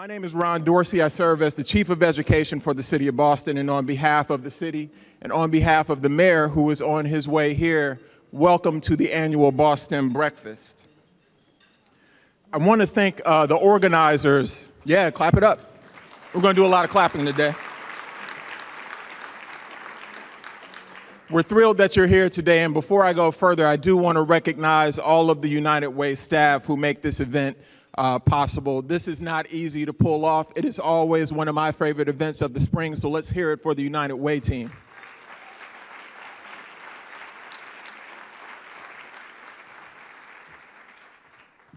My name is Ron Dorsey. I serve as the Chief of Education for the City of Boston, and on behalf of the city and on behalf of the mayor who is on his way here, welcome to the annual Boston Breakfast. I want to thank the organizers. Yeah, clap it up. We're going to do a lot of clapping today. We're thrilled that you're here today, and before I go further, I do want to recognize all of the United Way staff who make this event possible. This is not easy to pull off. It is always one of my favorite events of the spring, so let's hear it for the United Way team.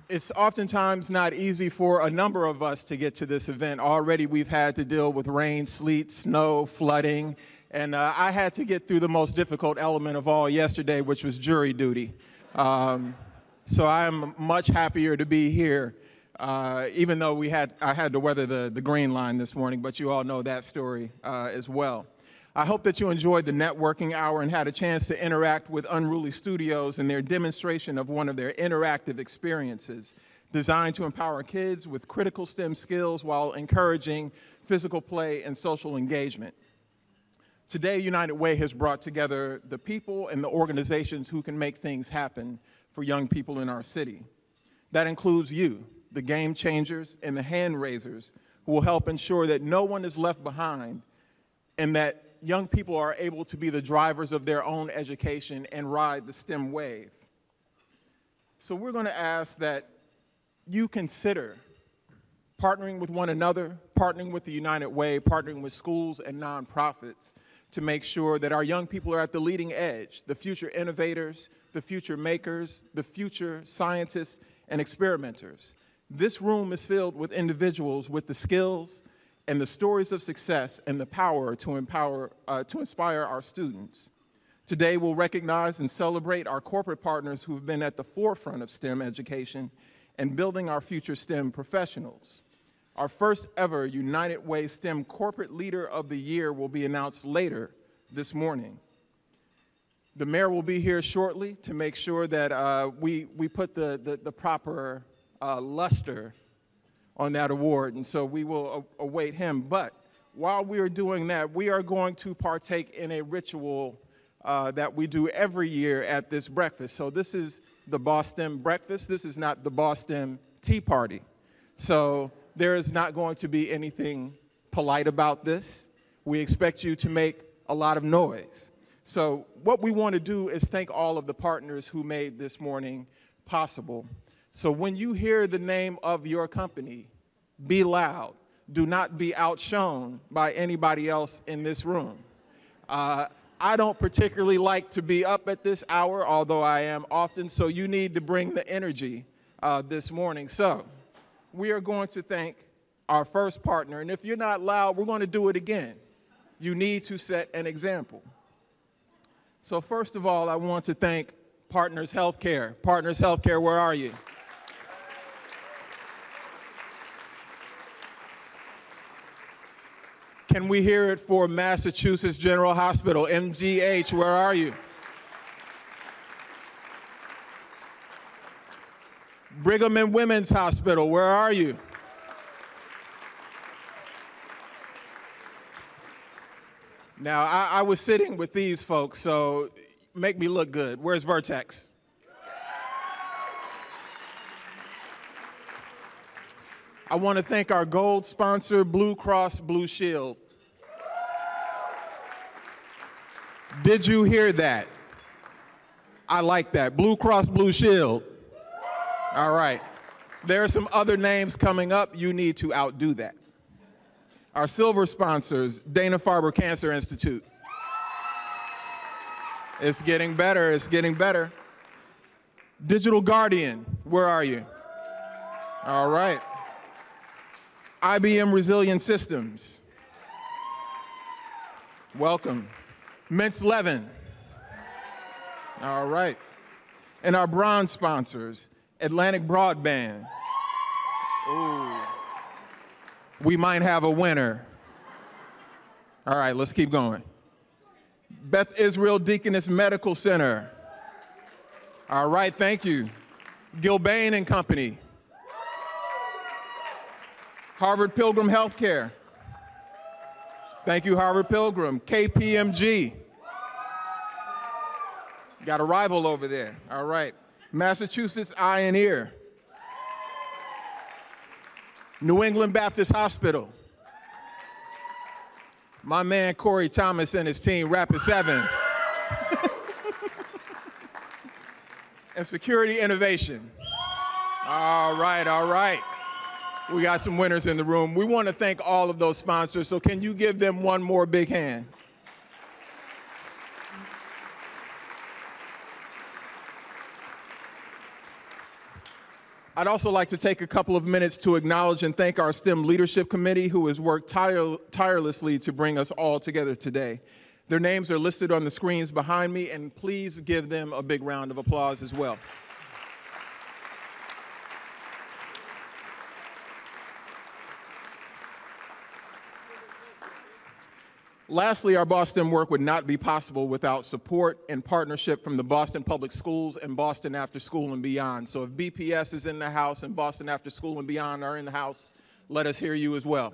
It's oftentimes not easy for a number of us to get to this event. Already we've had to deal with rain, sleet, snow, flooding, and I had to get through the most difficult element of all yesterday, which was jury duty. So I am much happier to be here, even though I had to weather the green line this morning, but you all know that story as well. I hope that you enjoyed the networking hour and had a chance to interact with Unruly Studios and their demonstration of one of their interactive experiences designed to empower kids with critical STEM skills while encouraging physical play and social engagement. Today, United Way has brought together the people and the organizations who can make things happen for young people in our city. That includes you, the game changers and the hand raisers who will help ensure that no one is left behind and that young people are able to be the drivers of their own education and ride the STEM wave. So we're going to ask that you consider partnering with one another, partnering with the United Way, partnering with schools and nonprofits to make sure that our young people are at the leading edge, the future innovators, the future makers, the future scientists and experimenters. This room is filled with individuals with the skills and the stories of success and the power to inspire our students. Today, we'll recognize and celebrate our corporate partners who've been at the forefront of STEM education and building our future STEM professionals. Our first ever United Way STEM Corporate Leader of the Year will be announced later this morning. The mayor will be here shortly to make sure that we put the proper luster on that award, and so we will await him. But while we are doing that, we are going to partake in a ritual that we do every year at this breakfast. So this is the Boston Breakfast. This is not the Boston Tea Party. So there is not going to be anything polite about this. We expect you to make a lot of noise. So what we want to do is thank all of the partners who made this morning possible. So when you hear the name of your company, be loud. Do not be outshone by anybody else in this room. I don't particularly like to be up at this hour, although I am often, so you need to bring the energy this morning. So we are going to thank our first partner, and if you're not loud, we're going to do it again. You need to set an example. So first of all, I want to thank Partners Healthcare. Partners Healthcare, where are you? Can we hear it for Massachusetts General Hospital, MGH, where are you? Brigham and Women's Hospital, where are you? Now, I was sitting with these folks, so make me look good. Where's Vertex? I want to thank our gold sponsor, Blue Cross Blue Shield. Did you hear that? I like that. Blue Cross Blue Shield. All right. There are some other names coming up. You need to outdo that. Our silver sponsors, Dana-Farber Cancer Institute. It's getting better. It's getting better. Digital Guardian, where are you? All right. IBM Resilient Systems. Welcome. Mintz Levin. All right. And our bronze sponsors, Atlantic Broadband. Ooh. We might have a winner. All right, let's keep going. Beth Israel Deaconess Medical Center. All right, thank you. Gilbane and Company. Harvard Pilgrim Healthcare. Thank you, Harvard Pilgrim. KPMG. Got a rival over there. All right. Massachusetts Eye and Ear. New England Baptist Hospital. My man Corey Thomas and his team, Rapid 7. And Security Innovation. All right, all right. We got some winners in the room. We want to thank all of those sponsors, so can you give them one more big hand? I'd also like to take a couple of minutes to acknowledge and thank our STEM Leadership Committee, who has worked tirelessly to bring us all together today. Their names are listed on the screens behind me, and please give them a big round of applause as well. Lastly, our Boston work would not be possible without support and partnership from the Boston Public Schools and Boston After School and Beyond. So if BPS is in the house and Boston After School and Beyond are in the house, let us hear you as well.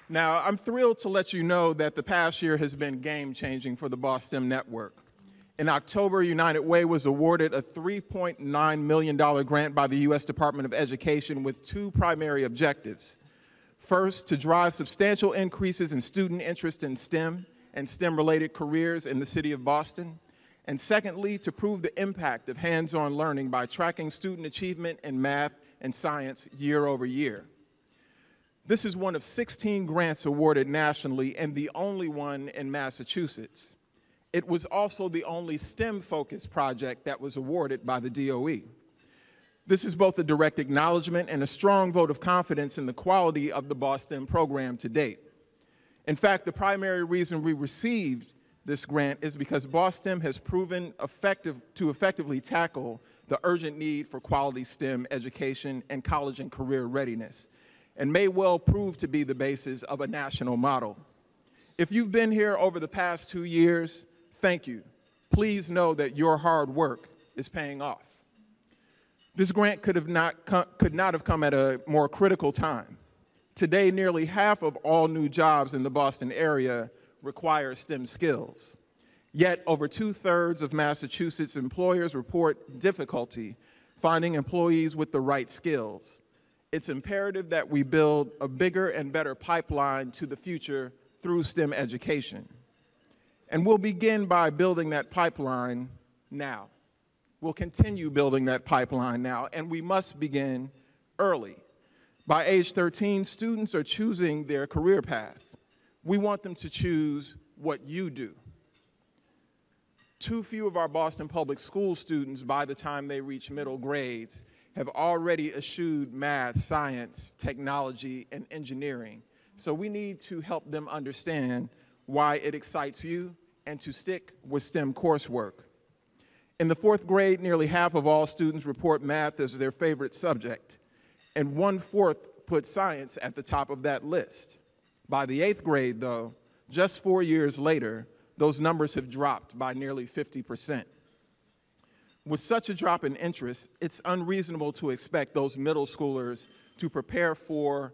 Now, I'm thrilled to let you know that the past year has been game-changing for the Boston Network. In October, United Way was awarded a $3.9 million grant by the U.S. Department of Education with two primary objectives. First, to drive substantial increases in student interest in STEM and STEM-related careers in the city of Boston. And secondly, to prove the impact of hands-on learning by tracking student achievement in math and science year over year. This is one of 16 grants awarded nationally and the only one in Massachusetts. It was also the only STEM-focused project that was awarded by the DOE. This is both a direct acknowledgement and a strong vote of confidence in the quality of the Boston program to date. In fact, the primary reason we received this grant is because Boston has proven to effectively tackle the urgent need for quality STEM education and college and career readiness, and may well prove to be the basis of a national model. If you've been here over the past 2 years, thank you. Please know that your hard work is paying off. This grant could not have come at a more critical time. Today, nearly half of all new jobs in the Boston area require STEM skills. Yet, over 2/3 of Massachusetts employers report difficulty finding employees with the right skills. It's imperative that we build a bigger and better pipeline to the future through STEM education. And we'll begin by building that pipeline now. We'll continue building that pipeline now, and we must begin early. By age 13, students are choosing their career path. We want them to choose what you do. Too few of our Boston Public School students, by the time they reach middle grades, have already eschewed math, science, technology, and engineering. So we need to help them understand why it excites you and to stick with STEM coursework. In the 4th grade, nearly half of all students report math as their favorite subject, and 1/4 put science at the top of that list. By the 8th grade, though, just 4 years later, those numbers have dropped by nearly 50%. With such a drop in interest, it's unreasonable to expect those middle schoolers to prepare for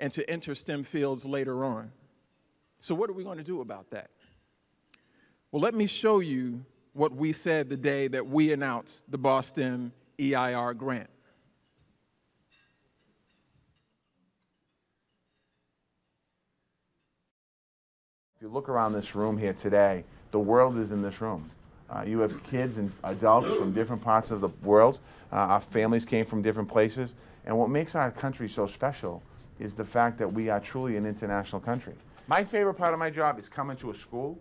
and to enter STEM fields later on. So what are we going to do about that? Well, let me show you what we said the day that we announced the Boston EIR grant. If you look around this room here today, the world is in this room. You have kids and adults from different parts of the world. Our families came from different places. And what makes our country so special is the fact that we are truly an international country. My favorite part of my job is coming to a school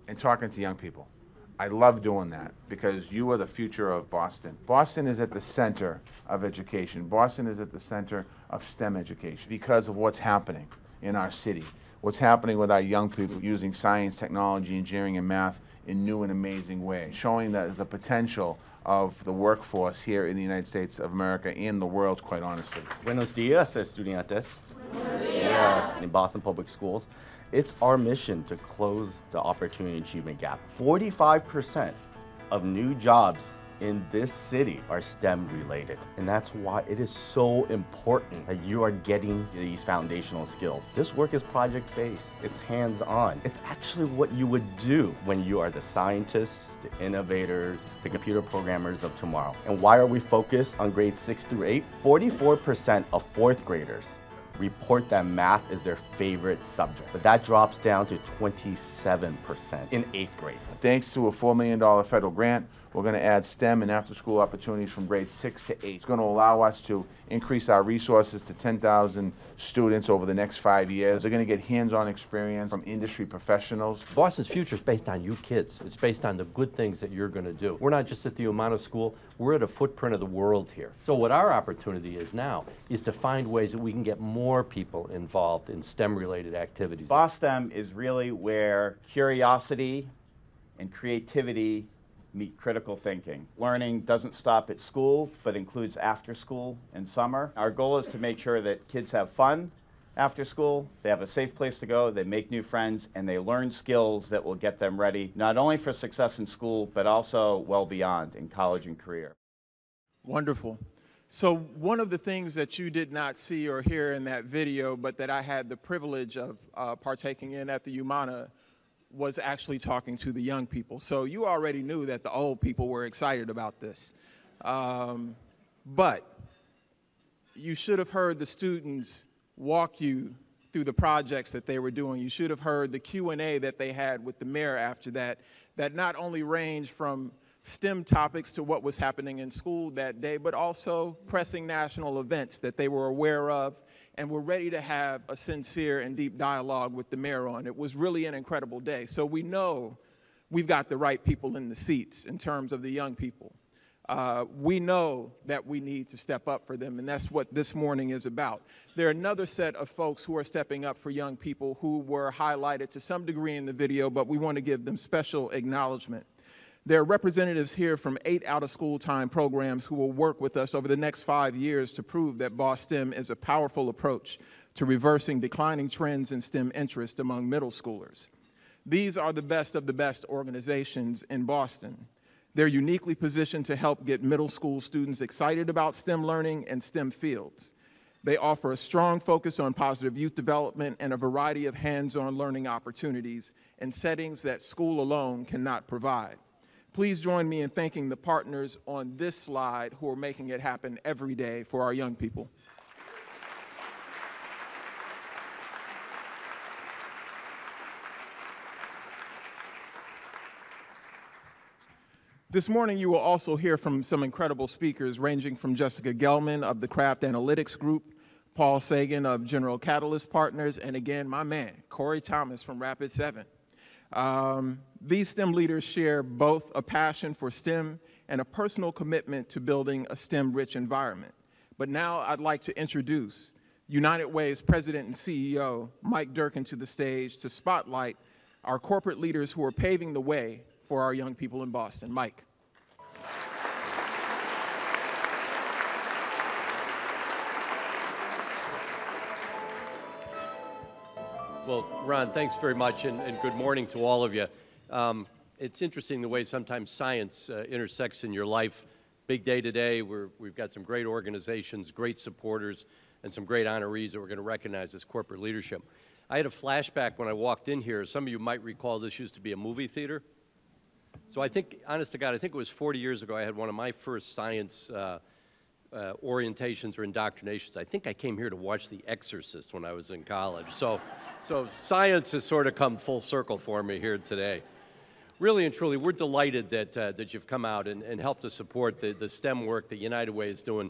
and talking to young people. I love doing that because you are the future of Boston. Boston is at the center of education. Boston is at the center of STEM education because of what's happening in our city, what's happening with our young people using science, technology, engineering, and math in new and amazing ways, showing the potential of the workforce here in the United States of America and the world, quite honestly. Buenos días, estudiantes. Buenos días. In Boston Public Schools, it's our mission to close the opportunity achievement gap. 45% of new jobs in this city are STEM related. And that's why it is so important that you are getting these foundational skills. This work is project-based, it's hands-on. It's actually what you would do when you are the scientists, the innovators, the computer programmers of tomorrow. And why are we focused on grades 6 through 8? 44% of fourth graders report that math is their favorite subject, but that drops down to 27% in 8th grade. Thanks to a $4 million federal grant, we're going to add STEM and after-school opportunities from grades 6 to 8. It's going to allow us to increase our resources to 10,000 students over the next 5 years. They're going to get hands-on experience from industry professionals. Boston's future is based on you kids. It's based on the good things that you're going to do. We're not just at the Umana School, we're at a footprint of the world here. So what our opportunity is now is to find ways that we can get more people involved in STEM-related activities. BOSSTEM is really where curiosity and creativity meet critical thinking. Learning doesn't stop at school, but includes after school and summer. Our goal is to make sure that kids have fun after school, they have a safe place to go, they make new friends, and they learn skills that will get them ready, not only for success in school, but also well beyond in college and career. Wonderful. So one of the things that you did not see or hear in that video, but that I had the privilege of partaking in at the Umana, was actually talking to the young people. So you already knew that the old people were excited about this. But you should have heard the students walk you through the projects that they were doing. You should have heard the Q&A that they had with the mayor after that, that not only ranged from STEM topics to what was happening in school that day, but also pressing national events that they were aware of and were ready to have a sincere and deep dialogue with the mayor on. It was really an incredible day. So we know we've got the right people in the seats in terms of the young people. We know that we need to step up for them, and that's what this morning is about. There are another set of folks who are stepping up for young people who were highlighted to some degree in the video, but we want to give them special acknowledgement. There are representatives here from 8 out-of-school time programs who will work with us over the next 5 years to prove that BOSSTEM is a powerful approach to reversing declining trends in STEM interest among middle schoolers. These are the best of the best organizations in Boston. They're uniquely positioned to help get middle school students excited about STEM learning and STEM fields. They offer a strong focus on positive youth development and a variety of hands-on learning opportunities in settings that school alone cannot provide. Please join me in thanking the partners on this slide who are making it happen every day for our young people. This morning, you will also hear from some incredible speakers ranging from Jessica Gelman of the Craft Analytics Group, Paul Sagan of General Catalyst Partners, and again, my man, Corey Thomas from Rapid 7. These STEM leaders share both a passion for STEM and a personal commitment to building a STEM-rich environment. But now I'd like to introduce United Way's President and CEO, Mike Durkin, to the stage to spotlight our corporate leaders who are paving the way for our young people in Boston. Mike. Well, Ron, thanks very much, and good morning to all of you. It's interesting the way sometimes science intersects in your life. Big day today. We've got some great organizations, great supporters, and some great honorees that we're going to recognize as corporate leadership. I had a flashback when I walked in here. Some of you might recall this used to be a movie theater. So I think, honest to God, I think it was 40 years ago I had one of my first science orientations or indoctrinations. I think I came here to watch The Exorcist when I was in college. So science has sort of come full circle for me here today. Really and truly, we're delighted that you've come out and helped to support the STEM work that United Way is doing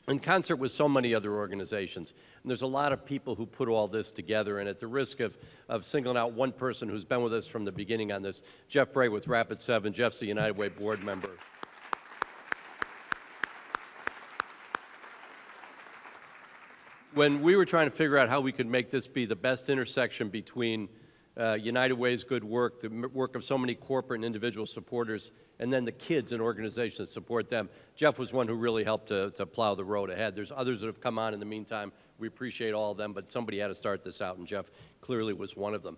in concert with so many other organizations. And there's a lot of people who put all this together, and at the risk of singling out one person who's been with us from the beginning on this, Jeff Bray with Rapid 7. Jeff's a United Way board member. When we were trying to figure out how we could make this be the best intersection between United Way's good work, the work of so many corporate and individual supporters, and then the kids and organizations that support them, Jeff was one who really helped to plow the road ahead. There's others that have come on in the meantime. We appreciate all of them, but somebody had to start this out, and Jeff clearly was one of them.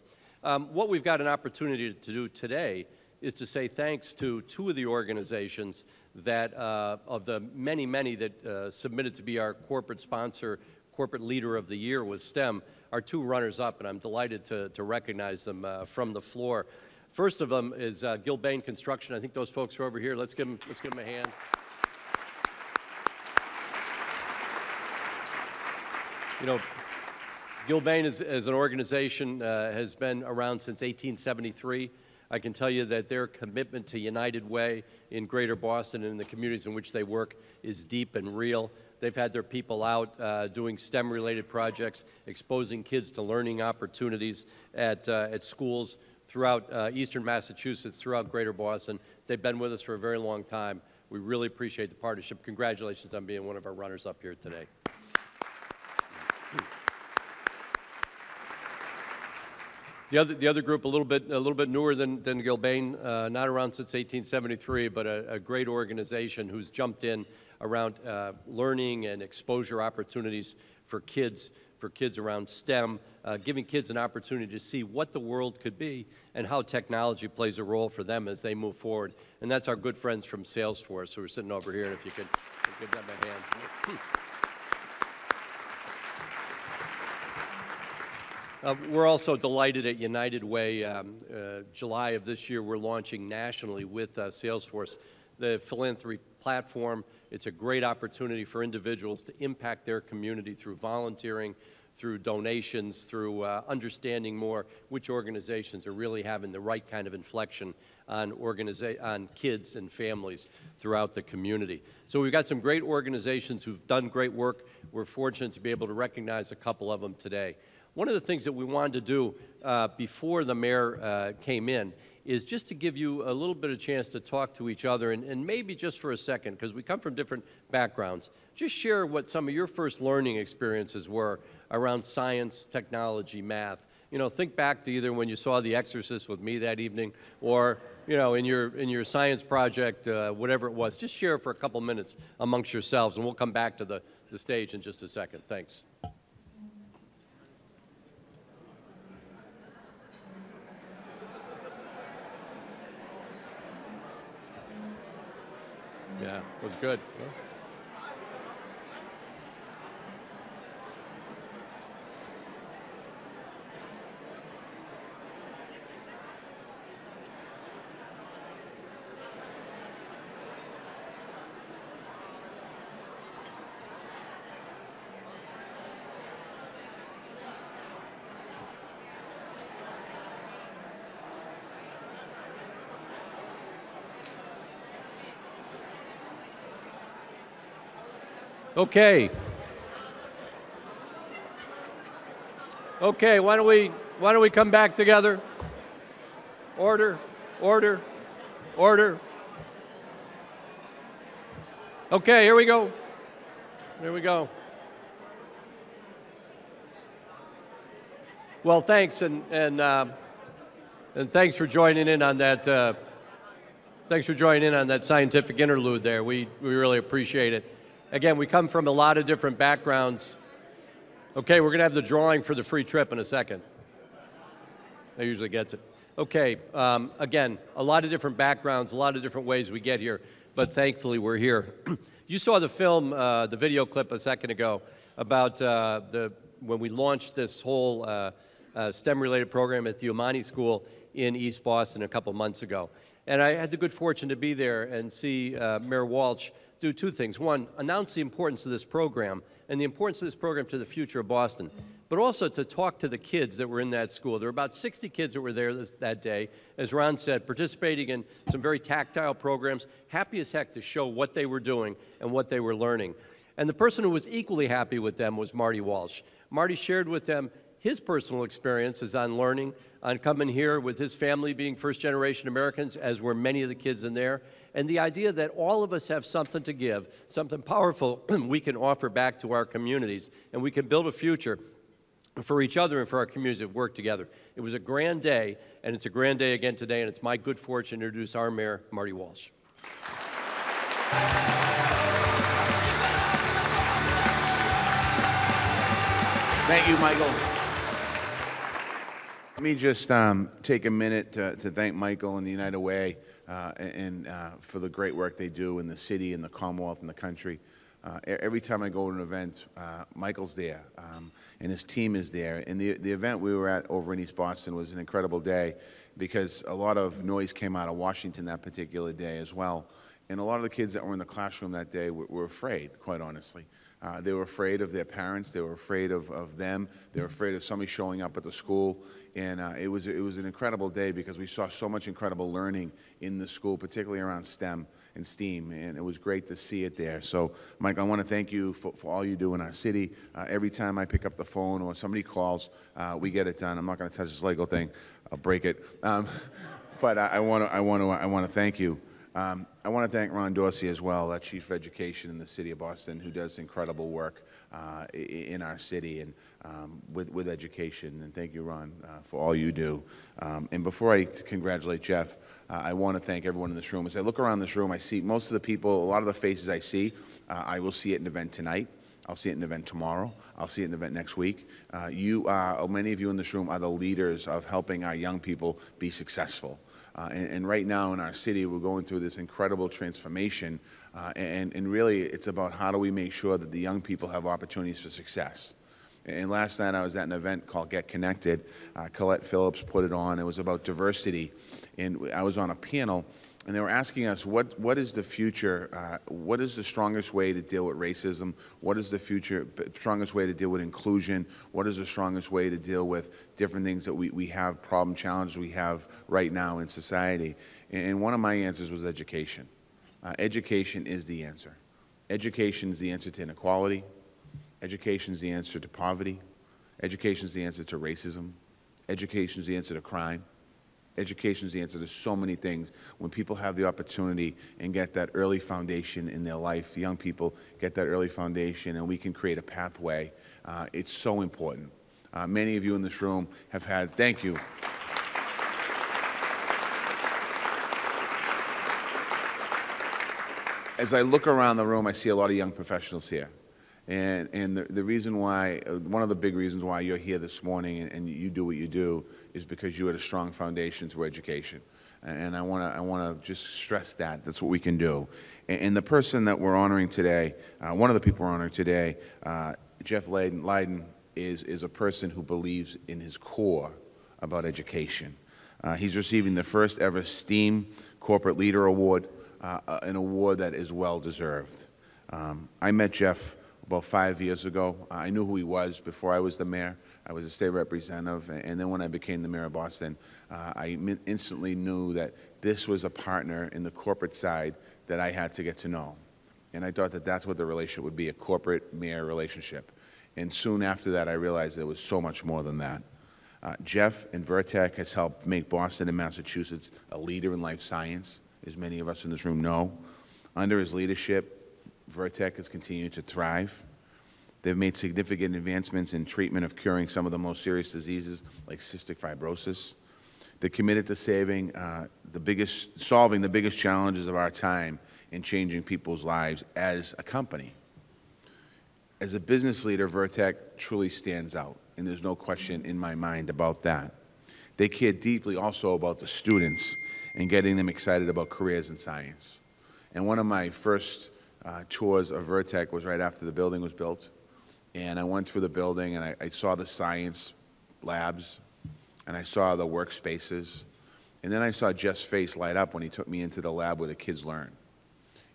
What we've got an opportunity to do today is to say thanks to two of the organizations that, of the many, many that submitted to be our corporate sponsor, corporate leader of the year with STEM, our two runners-up, and I'm delighted to recognize them from the floor. First of them is Gilbane Construction. I think those folks are over here. Let's give them a hand. You know, Gilbane as an organization has been around since 1873. I can tell you that their commitment to United Way in Greater Boston and in the communities in which they work is deep and real. They've had their people out doing STEM-related projects, exposing kids to learning opportunities at schools throughout eastern Massachusetts, throughout Greater Boston. They've been with us for a very long time. We really appreciate the partnership. Congratulations on being one of our runners up here today. The other group, a little bit newer than Gilbane, not around since 1873, but a great organization who's jumped in around learning and exposure opportunities for kids around STEM, giving kids an opportunity to see what the world could be and how technology plays a role for them as they move forward. And that's our good friends from Salesforce who are sitting over here, and if you could give them a hand. We're also delighted at United Way. July of this year, we're launching nationally with Salesforce the philanthropy platform. It's a great opportunity for individuals to impact their community through volunteering, through donations, through understanding more which organizations are really having the right kind of inflection on kids and families throughout the community. So we've got some great organizations who've done great work. We're fortunate to be able to recognize a couple of them today. One of the things that we wanted to do before the mayor came in is just to give you a little bit of chance to talk to each other, and maybe just for a second, because we come from different backgrounds, just share what some of your first learning experiences were around science, technology, math. You know, think back to either when you saw The Exorcist with me that evening, or, you know, in your science project, whatever it was. Just share for a couple minutes amongst yourselves, and we'll come back to the stage in just a second. Thanks. Yeah, it was good. Yeah. Okay. Okay, why don't we come back together? Order, order, order. Okay, here we go. Here we go. Well, thanks, and thanks for joining in on that. Thanks for joining in on that scientific interlude there. We really appreciate it. Again, we come from a lot of different backgrounds. Okay, we're going to have the drawing for the free trip in a second. That usually gets it. Okay, again, a lot of different backgrounds, a lot of different ways we get here, but thankfully we're here. You saw the film, the video clip a second ago about when we launched this whole STEM-related program at the Umani School in East Boston a couple months ago. And I had the good fortune to be there and see Mayor Walsh do two things. One, announce the importance of this program and the importance of this program to the future of Boston, but also to talk to the kids that were in that school. There were about 60 kids that were there that day, as Ron said, participating in some very tactile programs, happy as heck to show what they were doing and what they were learning. And the person who was equally happy with them was Marty Walsh. Marty shared with them his personal experiences on learning, on coming here with his family being first-generation Americans, as were many of the kids in there, and the idea that all of us have something to give, something powerful we can offer back to our communities, and we can build a future for each other and for our communities that work together. It was a grand day, and it's a grand day again today, and it's my good fortune to introduce our mayor, Marty Walsh. Thank you, Michael. Let me just take a minute to thank Michael and the United Way for the great work they do in the city, in the Commonwealth, in the country. Every time I go to an event, Michael's there, and his team is there. And the event we were at over in East Boston was an incredible day because a lot of noise came out of Washington that particular day as well. And a lot of the kids that were in the classroom that day were afraid, quite honestly. They were afraid of their parents. They were afraid of them. They were afraid of somebody showing up at the school. And it was an incredible day because we saw so much incredible learning in the school, particularly around STEM and STEAM, and it was great to see it there. So, Mike, I want to thank you for all you do in our city. Every time I pick up the phone or somebody calls, we get it done. I'm not going to touch this Lego thing; I'll break it. But I want to thank you. I want to thank Ron Dorsey as well, Chief of Education in the city of Boston, who does incredible work in our city and with education. And thank you, Ron, for all you do. And before I congratulate Jeff, I want to thank everyone in this room. As I look around this room, I see most of the people, a lot of the faces I see, I will see at an event tonight. I'll see it at an event tomorrow. I'll see it at an event next week. Many of you in this room are the leaders of helping our young people be successful. And right now in our city, we're going through this incredible transformation. And really, it's about how do we make sure that the young people have opportunities for success. And last night, I was at an event called Get Connected. Colette Phillips put it on. It was about diversity. And I was on a panel, and they were asking us, what is the future? What is the strongest way to deal with racism? What is the strongest way to deal with inclusion? What is the strongest way to deal with different things that we have, problem challenges we have right now in society? And one of my answers was education. Education is the answer. Education is the answer to inequality. Education is the answer to poverty. Education is the answer to racism. Education is the answer to crime. Education is the answer to so many things. When people have the opportunity and get that early foundation in their life, young people get that early foundation and we can create a pathway, it's so important. Many of you in this room have had, thank you. As I look around the room, I see a lot of young professionals here. And the reason why, one of the big reasons why you're here this morning and you do what you do is because you had a strong foundation for education. And I want to just stress that. That's what we can do. And the person that we're honoring today, one of the people we're honoring today, Jeff Leiden, is a person who believes in his core about education. He's receiving the first ever STEAM Corporate Leader Award, an award that is well-deserved. I met Jeff about 5 years ago. I knew who he was before I was the mayor. I was a state representative, and then when I became the mayor of Boston, I instantly knew that this was a partner in the corporate side that I had to get to know. And I thought that that's what the relationship would be, a corporate-mayor relationship. And soon after that, I realized there was so much more than that. Jeff and Vertex has helped make Boston and Massachusetts a leader in life science, as many of us in this room know. Under his leadership, Vertex has continued to thrive. They've made significant advancements in treatment of curing some of the most serious diseases like cystic fibrosis. They're committed to solving the biggest challenges of our time in changing people's lives as a company. As a business leader, Vertex truly stands out, and there's no question in my mind about that. They care deeply also about the students and getting them excited about careers in science. And one of my first tours of Vertex was right after the building was built. And I went through the building and I saw the science labs and I saw the workspaces. And then I saw Jeff's face light up when he took me into the lab where the kids learn.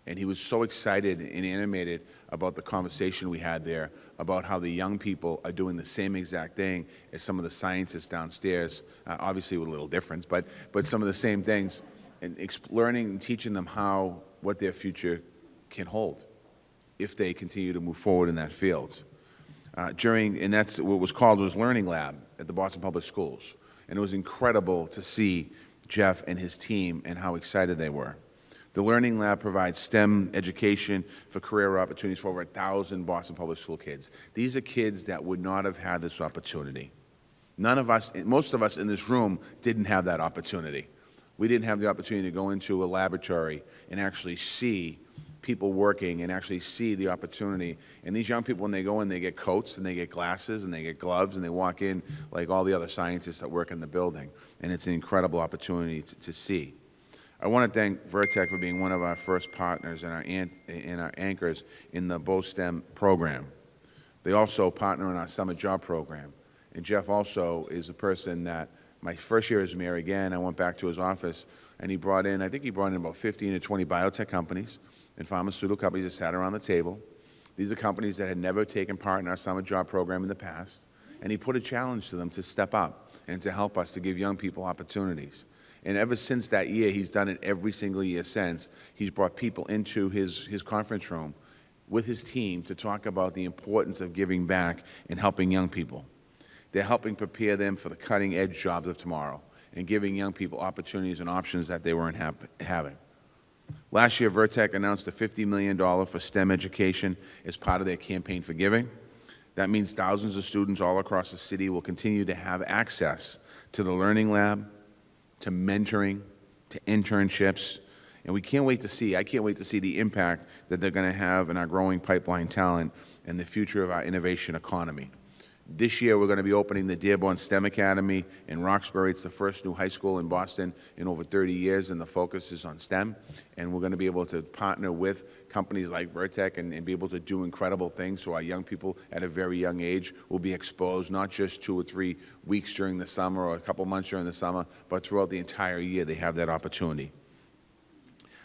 And he was so excited and animated about the conversation we had there about how the young people are doing the same exact thing as some of the scientists downstairs, obviously with a little difference, but some of the same things, and learning and teaching them what their future can hold if they continue to move forward in that field. And that's what was called his Learning Lab at the Boston Public Schools. And it was incredible to see Jeff and his team and how excited they were. The Learning Lab provides STEM education for career opportunities for over 1,000 Boston Public School kids. These are kids that would not have had this opportunity. Most of us in this room didn't have that opportunity. We didn't have the opportunity to go into a laboratory and actually see people working and actually see the opportunity. And these young people, when they go in, they get coats and they get glasses and they get gloves and they walk in like all the other scientists that work in the building. And it's an incredible opportunity to see. I want to thank Vertex for being one of our first partners and our anchors in the BOSTEM program. They also partner in our summer job program. And Jeff also is a person that my first year as mayor, again, I went back to his office and he brought in, I think he brought in about 15 to 20 biotech companies and pharmaceutical companies that sat around the table. These are companies that had never taken part in our summer job program in the past. And he put a challenge to them to step up and to help us to give young people opportunities. And ever since that year, he's done it every single year since. He's brought people into his conference room with his team to talk about the importance of giving back and helping young people. They're helping prepare them for the cutting-edge jobs of tomorrow and giving young people opportunities and options that they weren't having. Last year, Vertex announced a $50 million for STEM education as part of their campaign for giving. That means thousands of students all across the city will continue to have access to the Learning Lab, to mentoring, to internships, and I can't wait to see the impact that they're going to have in our growing pipeline talent and the future of our innovation economy. This year, we're going to be opening the Dearborn STEM Academy in Roxbury. It's the first new high school in Boston in over 30 years, and the focus is on STEM. And we're going to be able to partner with companies like Vertex and be able to do incredible things so our young people at a very young age will be exposed not just 2 or 3 weeks during the summer or a couple months during the summer, but throughout the entire year they have that opportunity.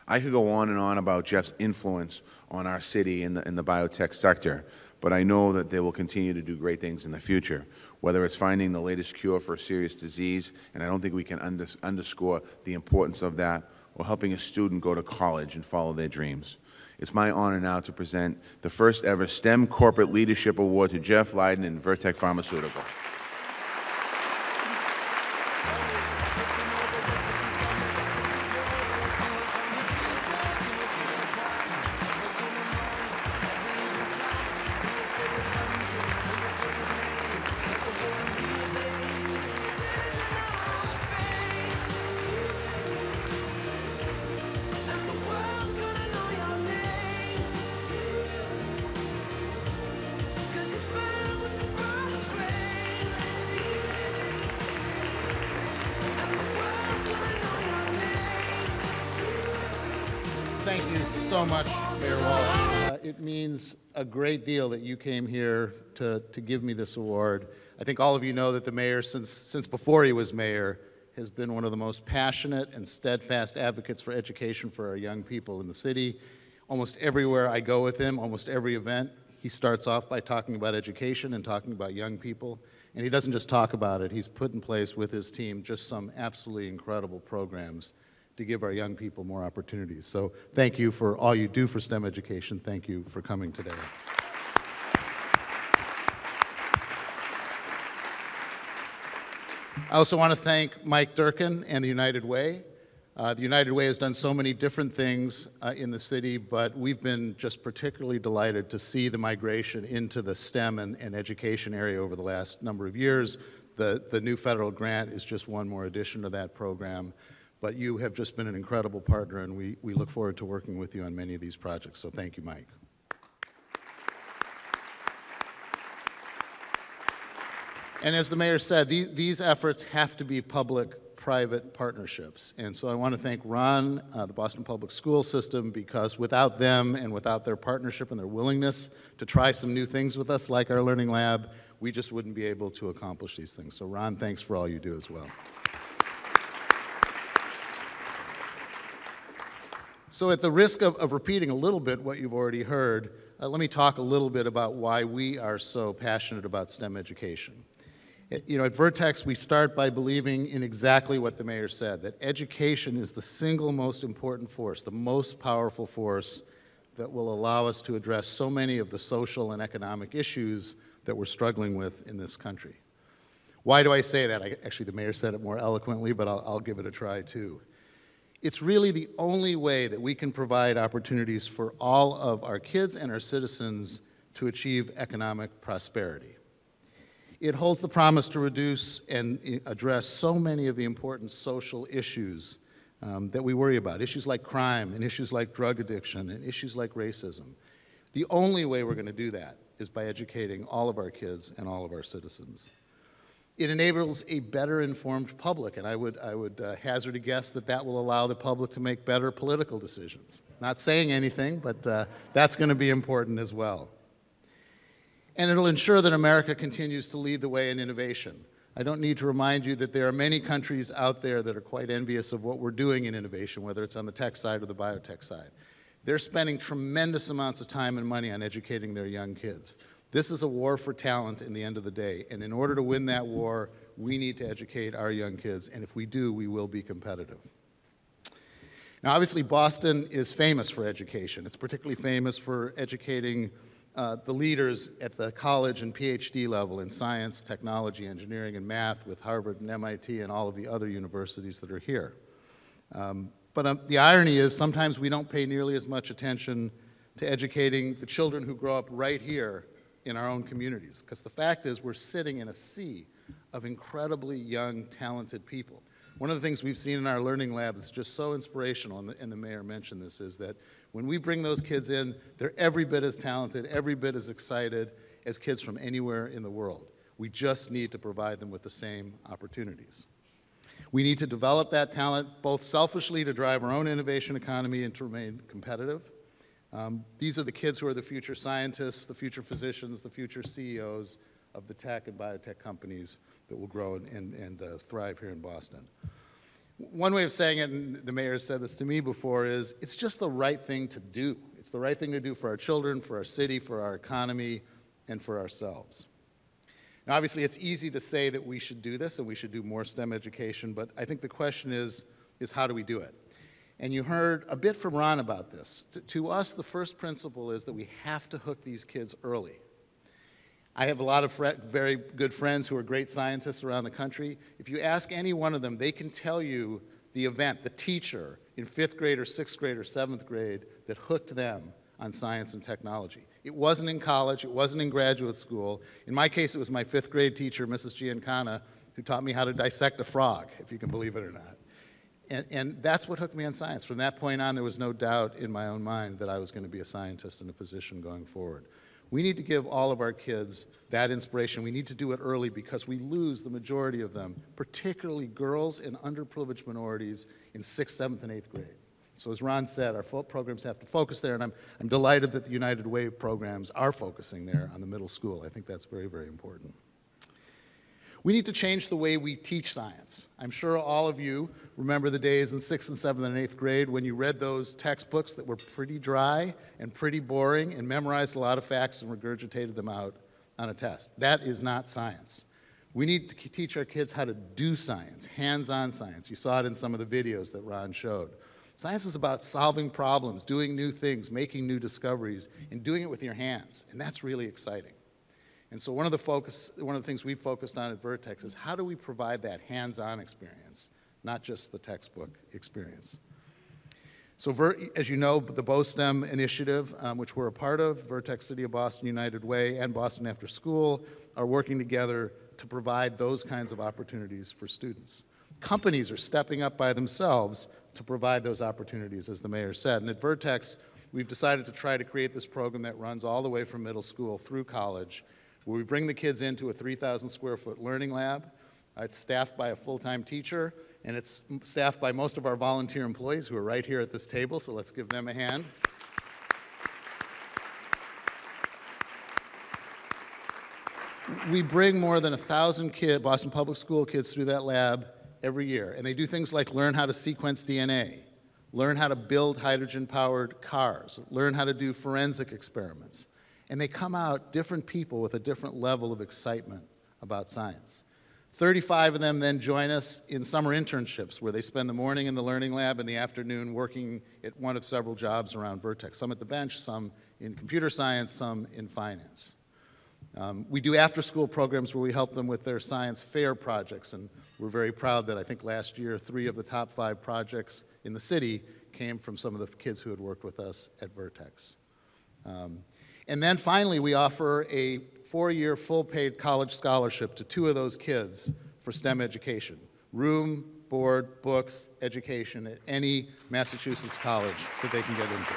I could go on and on about Jeff's influence on our city in the biotech sector, but I know that they will continue to do great things in the future, whether it's finding the latest cure for a serious disease, and I don't think we can underscore the importance of that, or helping a student go to college and follow their dreams. It's my honor now to present the first ever STEM Corporate Leadership Award to Jeff Leiden and Vertex Pharmaceuticals. Thank you so much, Mayor Walsh. It means a great deal that you came here to give me this award. I think all of you know that the mayor, since before he was mayor, has been one of the most passionate and steadfast advocates for education for our young people in the city. Almost everywhere I go with him, almost every event, he starts off by talking about education and talking about young people. And he doesn't just talk about it, he's put in place with his team just some absolutely incredible programs to give our young people more opportunities. So thank you for all you do for STEM education. Thank you for coming today. I also want to thank Mike Durkin and the United Way. The United Way has done so many different things in the city, but we've been just particularly delighted to see the migration into the STEM and education area over the last number of years. The new federal grant is just one more addition to that program. But you have just been an incredible partner, and we look forward to working with you on many of these projects. So thank you, Mike. And as the mayor said, these efforts have to be public-private partnerships. And so I want to thank Ron, the Boston Public School System, because without them and without their partnership and their willingness to try some new things with us, like our Learning Lab, we just wouldn't be able to accomplish these things. So Ron, thanks for all you do as well. So at the risk of repeating a little bit what you've already heard, let me talk a little bit about why we are so passionate about STEM education. You know, at Vertex, we start by believing in exactly what the mayor said, that education is the single most important force, the most powerful force that will allow us to address so many of the social and economic issues that we're struggling with in this country. Why do I say that? Actually, the mayor said it more eloquently, but I'll give it a try too. It's really the only way that we can provide opportunities for all of our kids and our citizens to achieve economic prosperity. It holds the promise to reduce and address so many of the important social issues that we worry about, issues like crime and issues like drug addiction and issues like racism. The only way we're going to do that is by educating all of our kids and all of our citizens. It enables a better informed public, and I would hazard a guess that that will allow the public to make better political decisions. Not saying anything, but that's going to be important as well. And it'll ensure that America continues to lead the way in innovation. I don't need to remind you that there are many countries out there that are quite envious of what we're doing in innovation, whether it's on the tech side or the biotech side. They're spending tremendous amounts of time and money on educating their young kids. This is a war for talent in the end of the day, and in order to win that war, we need to educate our young kids, and if we do, we will be competitive. Now, obviously, Boston is famous for education. It's particularly famous for educating the leaders at the college and PhD level in science, technology, engineering, and math with Harvard and MIT and all of the other universities that are here. But the irony is sometimes we don't pay nearly as much attention to educating the children who grow up right here in our own communities, because the fact is we're sitting in a sea of incredibly young, talented people. One of the things we've seen in our learning lab that's just so inspirational, and the mayor mentioned this, is that when we bring those kids in, they're every bit as talented, every bit as excited as kids from anywhere in the world. We just need to provide them with the same opportunities. We need to develop that talent both selfishly to drive our own innovation economy and to remain competitive. These are the kids who are the future scientists, the future physicians, the future CEOs of the tech and biotech companies that will grow and thrive here in Boston. One way of saying it, and the mayor has said this to me before, is it's just the right thing to do. It's the right thing to do for our children, for our city, for our economy, and for ourselves. Now, obviously, it's easy to say that we should do this and we should do more STEM education, but I think the question is how do we do it? And you heard a bit from Ron about this. To us, the first principle is that we have to hook these kids early. I have a lot of very good friends who are great scientists around the country. If you ask any one of them, they can tell you the event, the teacher in 5th grade or 6th grade or 7th grade that hooked them on science and technology. It wasn't in college, it wasn't in graduate school. In my case, it was my 5th grade teacher, Mrs. Giancana, who taught me how to dissect a frog, if you can believe it or not. And that's what hooked me on science. From that point on, there was no doubt in my own mind that I was going to be a scientist in a position going forward. We need to give all of our kids that inspiration. We need to do it early because we lose the majority of them, particularly girls and underprivileged minorities in 6th, 7th, and 8th grade. So as Ron said, our programs have to focus there, and I'm delighted that the United Way programs are focusing there on the middle school. I think that's very, very important. We need to change the way we teach science. I'm sure all of you remember the days in 6th and 7th and 8th grade when you read those textbooks that were pretty dry and pretty boring and memorized a lot of facts and regurgitated them out on a test. That is not science. We need to teach our kids how to do science, hands-on science. You saw it in some of the videos that Ron showed. Science is about solving problems, doing new things, making new discoveries, and doing it with your hands, and that's really exciting. And so one of the things we've focused on at Vertex is how do we provide that hands-on experience, not just the textbook experience. So as you know, the BOSTEM initiative, which we're a part of, Vertex City of Boston United Way and Boston After School, are working together to provide those kinds of opportunities for students. Companies are stepping up by themselves to provide those opportunities, as the mayor said. And at Vertex, we've decided to try to create this program that runs all the way from middle school through college, where we bring the kids into a 3,000 square foot learning lab. It's staffed by a full-time teacher, and it's staffed by most of our volunteer employees who are right here at this table, so let's give them a hand. We bring more than 1,000 Boston Public School kids through that lab every year, and they do things like learn how to sequence DNA, learn how to build hydrogen-powered cars, learn how to do forensic experiments. And they come out different people with a different level of excitement about science. 35 of them then join us in summer internships where they spend the morning in the learning lab and the afternoon working at one of several jobs around Vertex, some at the bench, some in computer science, some in finance. We do after-school programs where we help them with their science fair projects, and we're very proud that I think last year 3 of the top 5 projects in the city came from some of the kids who had worked with us at Vertex. And then finally, we offer a 4-year full-paid college scholarship to 2 of those kids for STEM education. Room, board, books, education at any Massachusetts college that they can get into.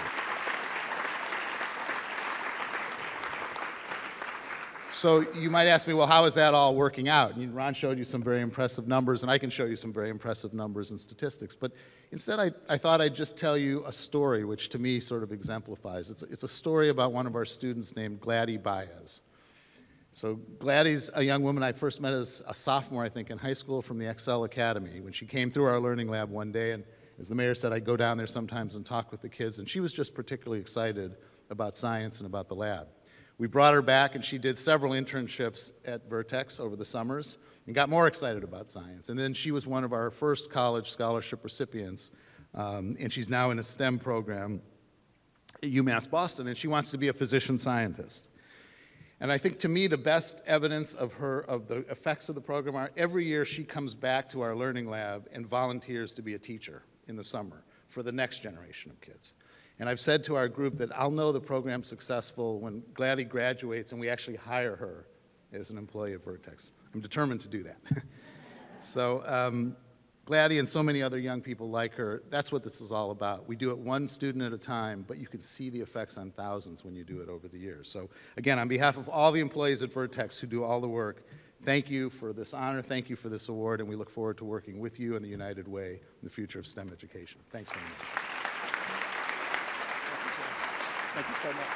So you might ask me, well, how is that all working out? And Ron showed you some very impressive numbers, and I can show you some very impressive numbers and statistics. But instead, I thought I'd just tell you a story, which to me sort of exemplifies. It's a story about one of our students named Gladys Baez. So Gladys, a young woman I first met as a sophomore, I think, in high school from the Excel Academy. When she came through our learning lab one day, and as the mayor said, I'd go down there sometimes and talk with the kids, and she was just particularly excited about science and about the lab. We brought her back, and she did several internships at Vertex over the summers and got more excited about science. And then she was one of our first college scholarship recipients, and she's now in a STEM program at UMass Boston, and she wants to be a physician scientist. And I think, to me, the best evidence of the effects of the program are every year she comes back to our learning lab and volunteers to be a teacher in the summer for the next generation of kids. And I've said to our group that I'll know the program's successful when Gladys graduates and we actually hire her as an employee at Vertex. I'm determined to do that. So Gladys and so many other young people like her, that's what this is all about. We do it one student at a time, but you can see the effects on thousands when you do it over the years. So again, on behalf of all the employees at Vertex who do all the work, thank you for this honor, thank you for this award, and we look forward to working with you in the United Way in the future of STEM education. Thanks very much. Thank you so much.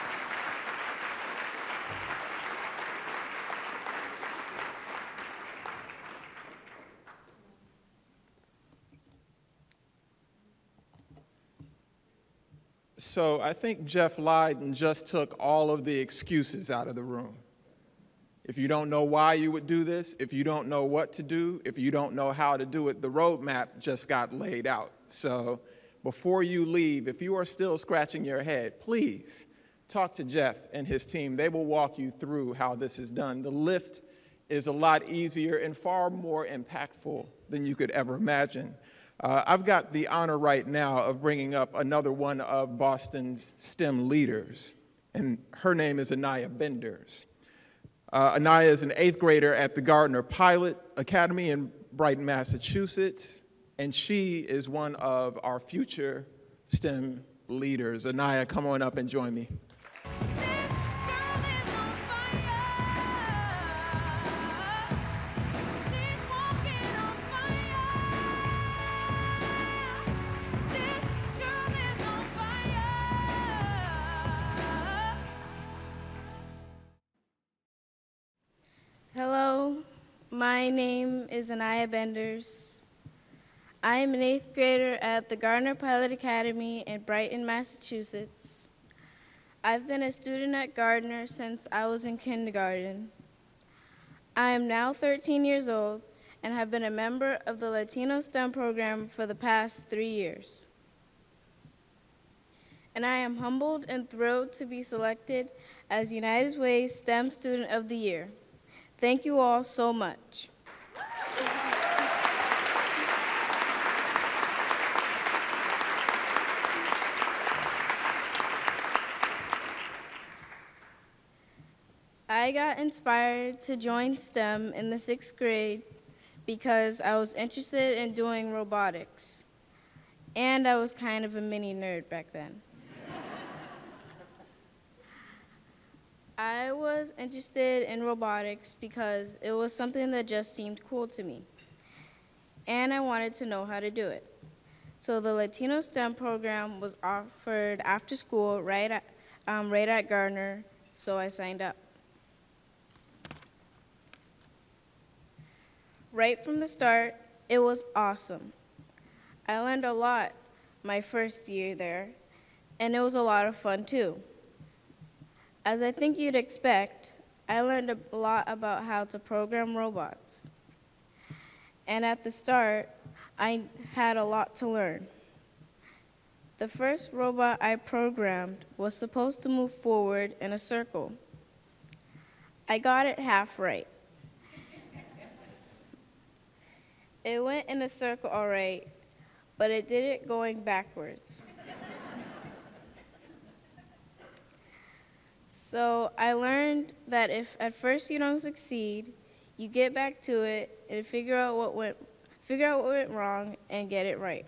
So I think Jeff Leiden just took all of the excuses out of the room. If you don't know why you would do this, if you don't know what to do, if you don't know how to do it, the roadmap just got laid out. So before you leave, if you are still scratching your head, please talk to Jeff and his team. They will walk you through how this is done. The lift is a lot easier and far more impactful than you could ever imagine. I've got the honor right now of bringing up another one of Boston's STEM leaders, and her name is Anaya Benders. Anaya is an 8th grader at the Gardner Pilot Academy in Brighton, Massachusetts, and she is one of our future STEM leaders. Anaya, come on up and join me. Hello, my name is Anaya Benders. I am an 8th grader at the Gardner Pilot Academy in Brighton, Massachusetts. I've been a student at Gardner since I was in kindergarten. I am now 13 years old and have been a member of the Latino STEM program for the past 3 years. And I am humbled and thrilled to be selected as United Way's STEM Student of the Year. Thank you all so much. I got inspired to join STEM in the 6th grade because I was interested in doing robotics, and I was kind of a mini nerd back then. I was interested in robotics because it was something that just seemed cool to me, and I wanted to know how to do it. So the Latino STEM program was offered after school right at Gardner, so I signed up. Right from the start, it was awesome. I learned a lot my first year there, and it was a lot of fun too. As I think you'd expect, I learned a lot about how to program robots. And at the start, I had a lot to learn. The first robot I programmed was supposed to move forward in a circle. I got it half right. It went in a circle all right, but it did it going backwards. So I learned that if at first you don't succeed, you get back to it and figure out figure out what went wrong, and get it right.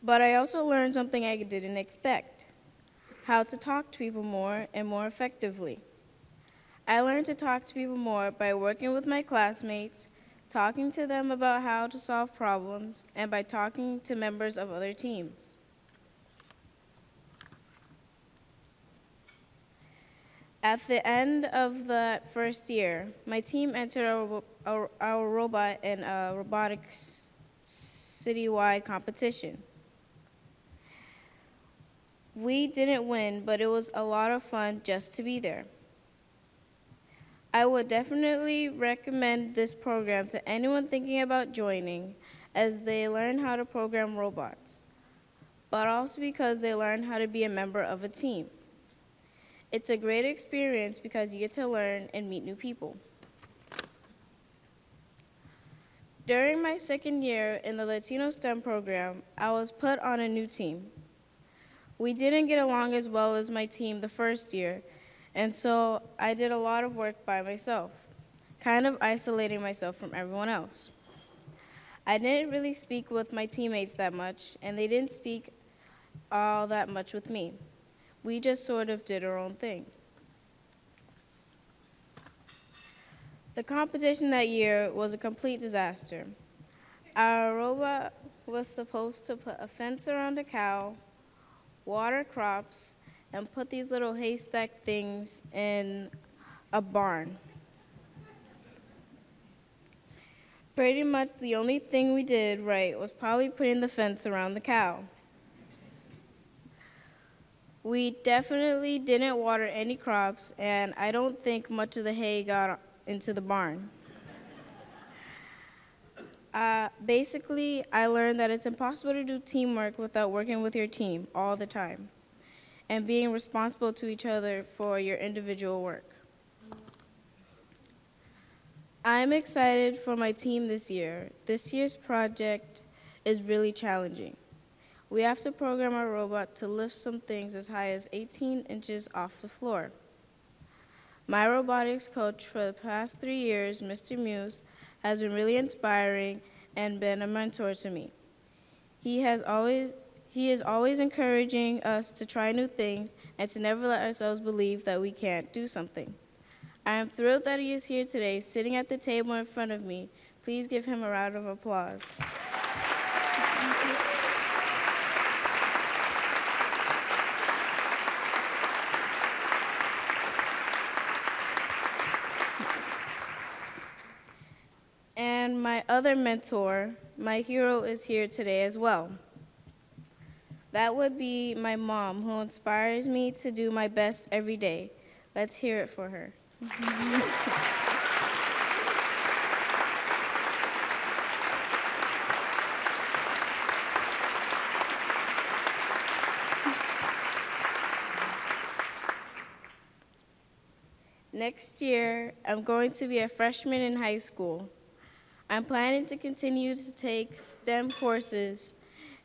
But I also learned something I didn't expect: how to talk to people more and more effectively. I learned to talk to people more by working with my classmates, talking to them about how to solve problems, and by talking to members of other teams. At the end of the first year, my team entered our robot and robotics citywide competition. We didn't win, but it was a lot of fun just to be there. I would definitely recommend this program to anyone thinking about joining, as they learn how to program robots, but also because they learn how to be a member of a team. It's a great experience because you get to learn and meet new people. During my second year in the Latino STEM program, I was put on a new team. We didn't get along as well as my team the first year, and so I did a lot of work by myself, kind of isolating myself from everyone else. I didn't really speak with my teammates that much, and they didn't speak all that much with me. We just sort of did our own thing. The competition that year was a complete disaster. Our robot was supposed to put a fence around a cow, water crops, and put these little haystack things in a barn. Pretty much the only thing we did right was probably putting the fence around the cow. We definitely didn't water any crops, and I don't think much of the hay got into the barn. Basically, I learned that it's impossible to do teamwork without working with your team all the time and being responsible to each other for your individual work. I'm excited for my team this year. This year's project is really challenging. We have to program our robot to lift some things as high as 18 inches off the floor. My robotics coach for the past 3 years, Mr. Muse, has been really inspiring and been a mentor to me. He is always encouraging us to try new things and to never let ourselves believe that we can't do something. I am thrilled that he is here today, sitting at the table in front of me. Please give him a round of applause. And my other mentor, my hero, is here today as well. That would be my mom, who inspires me to do my best every day. Let's hear it for her. Next year, I'm going to be a freshman in high school. I'm planning to continue to take STEM courses,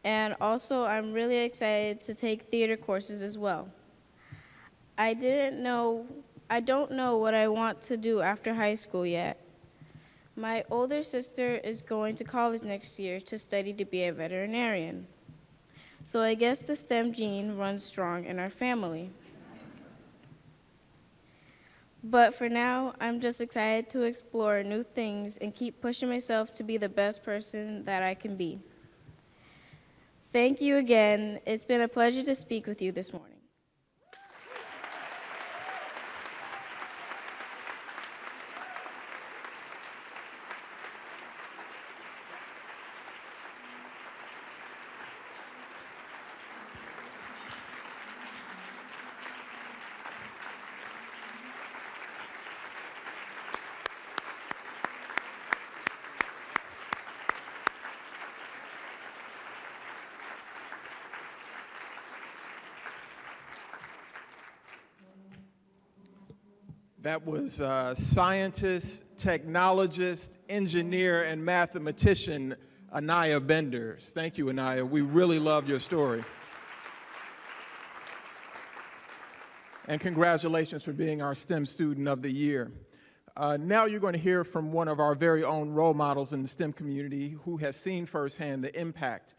and also I'm really excited to take theater courses as well. I don't know what I want to do after high school yet. My older sister is going to college next year to study to be a veterinarian. So I guess the STEM gene runs strong in our family. But for now, I'm just excited to explore new things and keep pushing myself to be the best person that I can be. Thank you again. It's been a pleasure to speak with you this morning. That was scientist, technologist, engineer, and mathematician Anaya Benders. Thank you, Anaya. We really loved your story. And congratulations for being our STEM Student of the Year. Now you're going to hear from one of our very own role models in the STEM community who has seen firsthand the impact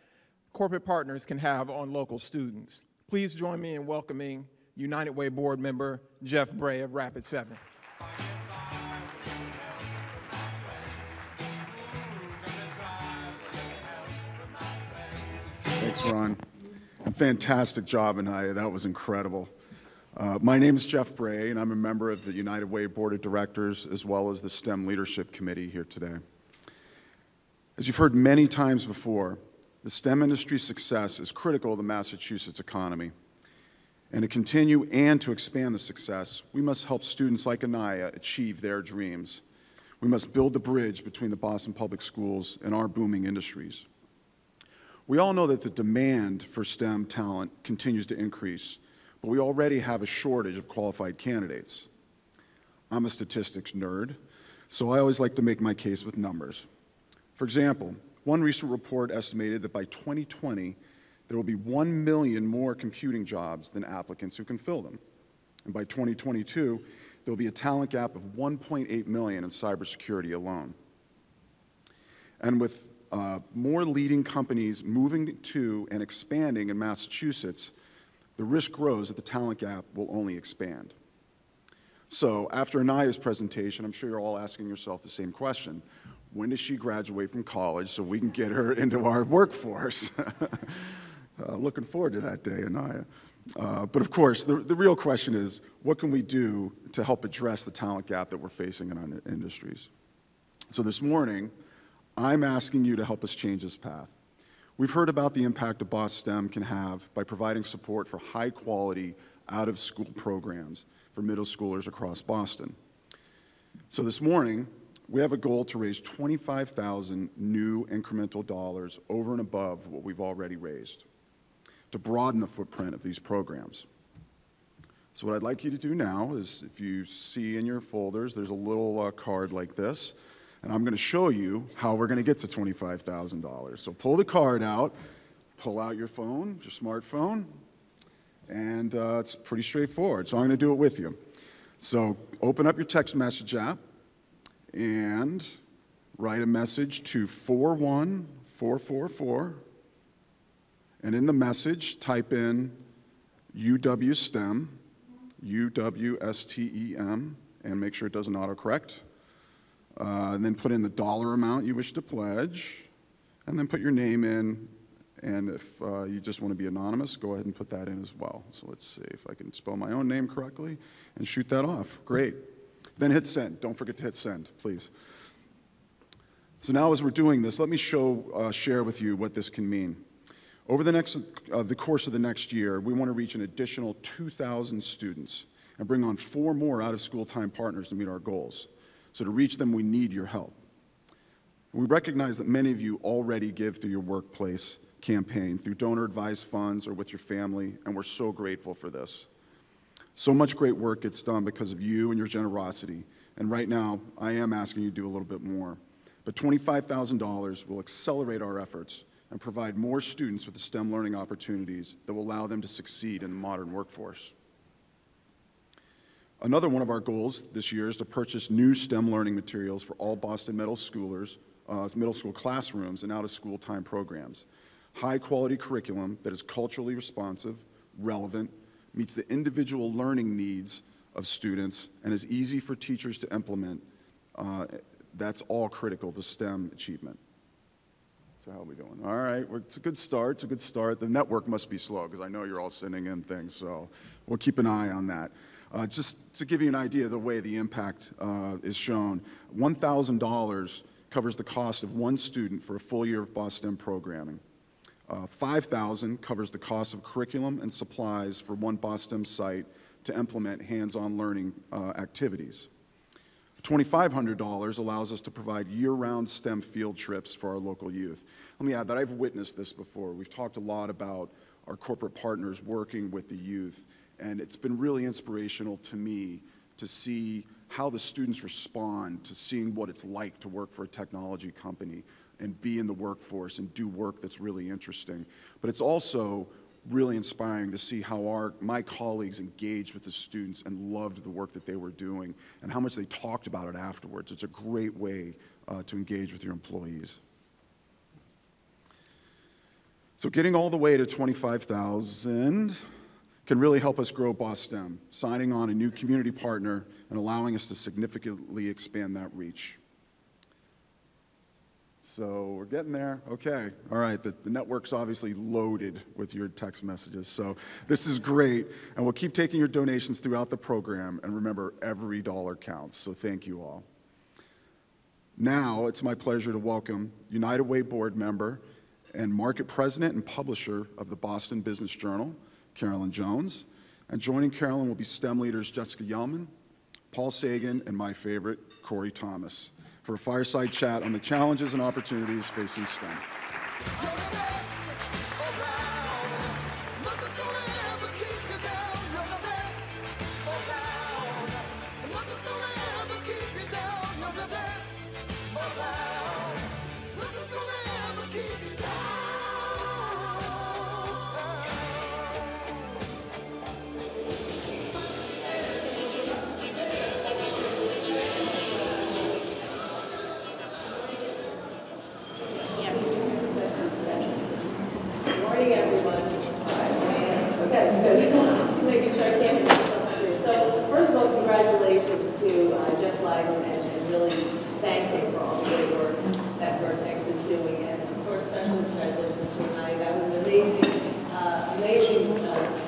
corporate partners can have on local students. Please join me in welcoming United Way board member Jeff Bray of Rapid 7. Thanks, Ron. Fantastic job, Anaya. That was incredible. My name is Jeff Bray, and I'm a member of the United Way Board of Directors, as well as the STEM Leadership Committee here today. As you've heard many times before, the STEM industry's success is critical to the Massachusetts economy. And to continue and to expand the success, we must help students like Anaya achieve their dreams. We must build the bridge between the Boston Public Schools and our booming industries. We all know that the demand for STEM talent continues to increase, but we already have a shortage of qualified candidates. I'm a statistics nerd, so I always like to make my case with numbers. For example, one recent report estimated that by 2020, there will be 1 million more computing jobs than applicants who can fill them. And by 2022, there will be a talent gap of 1.8 million in cybersecurity alone. And with more leading companies moving to and expanding in Massachusetts, the risk grows that the talent gap will only expand. So after Anaya's presentation, I'm sure you're all asking yourself the same question. When does she graduate from college so we can get her into our workforce? Looking forward to that day, Anaya. But of course, the real question is, what can we do to help address the talent gap that we're facing in our industries? So this morning, I'm asking you to help us change this path. We've heard about the impact a BOSS STEM can have by providing support for high-quality, out-of-school programs for middle schoolers across Boston. So this morning, we have a goal to raise 25,000 new incremental dollars over and above what we've already raised to broaden the footprint of these programs. So what I'd like you to do now is, if you see in your folders, there's a little card like this. And I'm going to show you how we're going to get to $25,000. So pull the card out, pull out your phone, your smartphone, and it's pretty straightforward. So I'm going to do it with you. So open up your text message app and write a message to 41444. And in the message, type in UW STEM, UWSTEM, and make sure it doesn't autocorrect. And then put in the dollar amount you wish to pledge, and then put your name in, and if you just want to be anonymous, go ahead and put that in as well. So let's see if I can spell my own name correctly and shoot that off. Great. Then hit send. Don't forget to hit send, please. So now as we're doing this, let me share with you what this can mean. Over the course of the next year, we want to reach an additional 2,000 students and bring on 4 more out-of-school time partners to meet our goals. So to reach them, we need your help. We recognize that many of you already give through your workplace campaign, through donor-advised funds or with your family, and we're so grateful for this. So much great work gets done because of you and your generosity, and right now, I am asking you to do a little bit more. But $25,000 will accelerate our efforts and provide more students with the STEM learning opportunities that will allow them to succeed in the modern workforce. Another one of our goals this year is to purchase new STEM learning materials for all Boston middle school classrooms and out-of-school time programs. High-quality curriculum that is culturally responsive, relevant, meets the individual learning needs of students, and is easy for teachers to implement. That's all critical to STEM achievement. So how are we doing? All right, it's a good start, it's a good start. The network must be slow, because I know you're all sending in things, so we'll keep an eye on that. Just to give you an idea of the way the impact is shown, $1,000 covers the cost of one student for a full year of BOSS STEM programming. $5,000 covers the cost of curriculum and supplies for one BOSS STEM site to implement hands-on learning activities. $2,500 allows us to provide year-round STEM field trips for our local youth. Let me add that I've witnessed this before. We've talked a lot about our corporate partners working with the youth, and it's been really inspirational to me to see how the students respond to seeing what it's like to work for a technology company and be in the workforce and do work that's really interesting. But it's also really inspiring to see how my colleagues engaged with the students and loved the work that they were doing and how much they talked about it afterwards. It's a great way to engage with your employees. So getting all the way to 25,000 can really help us grow BOSSTEM, signing on a new community partner and allowing us to significantly expand that reach. So we're getting there. Okay. All right. The network's obviously loaded with your text messages. So this is great. And we'll keep taking your donations throughout the program. And remember, every dollar counts. So thank you all. Now it's my pleasure to welcome United Way board member and market president and publisher of the Boston Business Journal, Carolyn Jones. And joining Carolyn will be STEM leaders Jessica Yellman, Paul Sagan, and my favorite, Corey Thomas, for a fireside chat on the challenges and opportunities facing STEM. Congratulations to Jeff Leiden and really thank him for all the great work that Vertex is doing. And of course, special congratulations to Renee. That was an amazing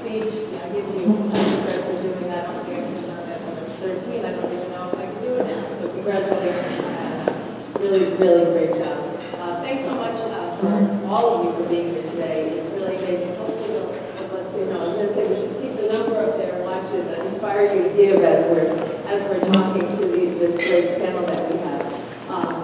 speech. I give you credit for doing that. I don't think I could have done that when I was 13. I don't even know if I can do it now. So congratulations and really great job. Thanks so much for all of you for being here today. It's really amazing. Hopefully, let's see. No, I was going to say we should keep the number up there. That inspire you to give as we're talking to this great panel that we have.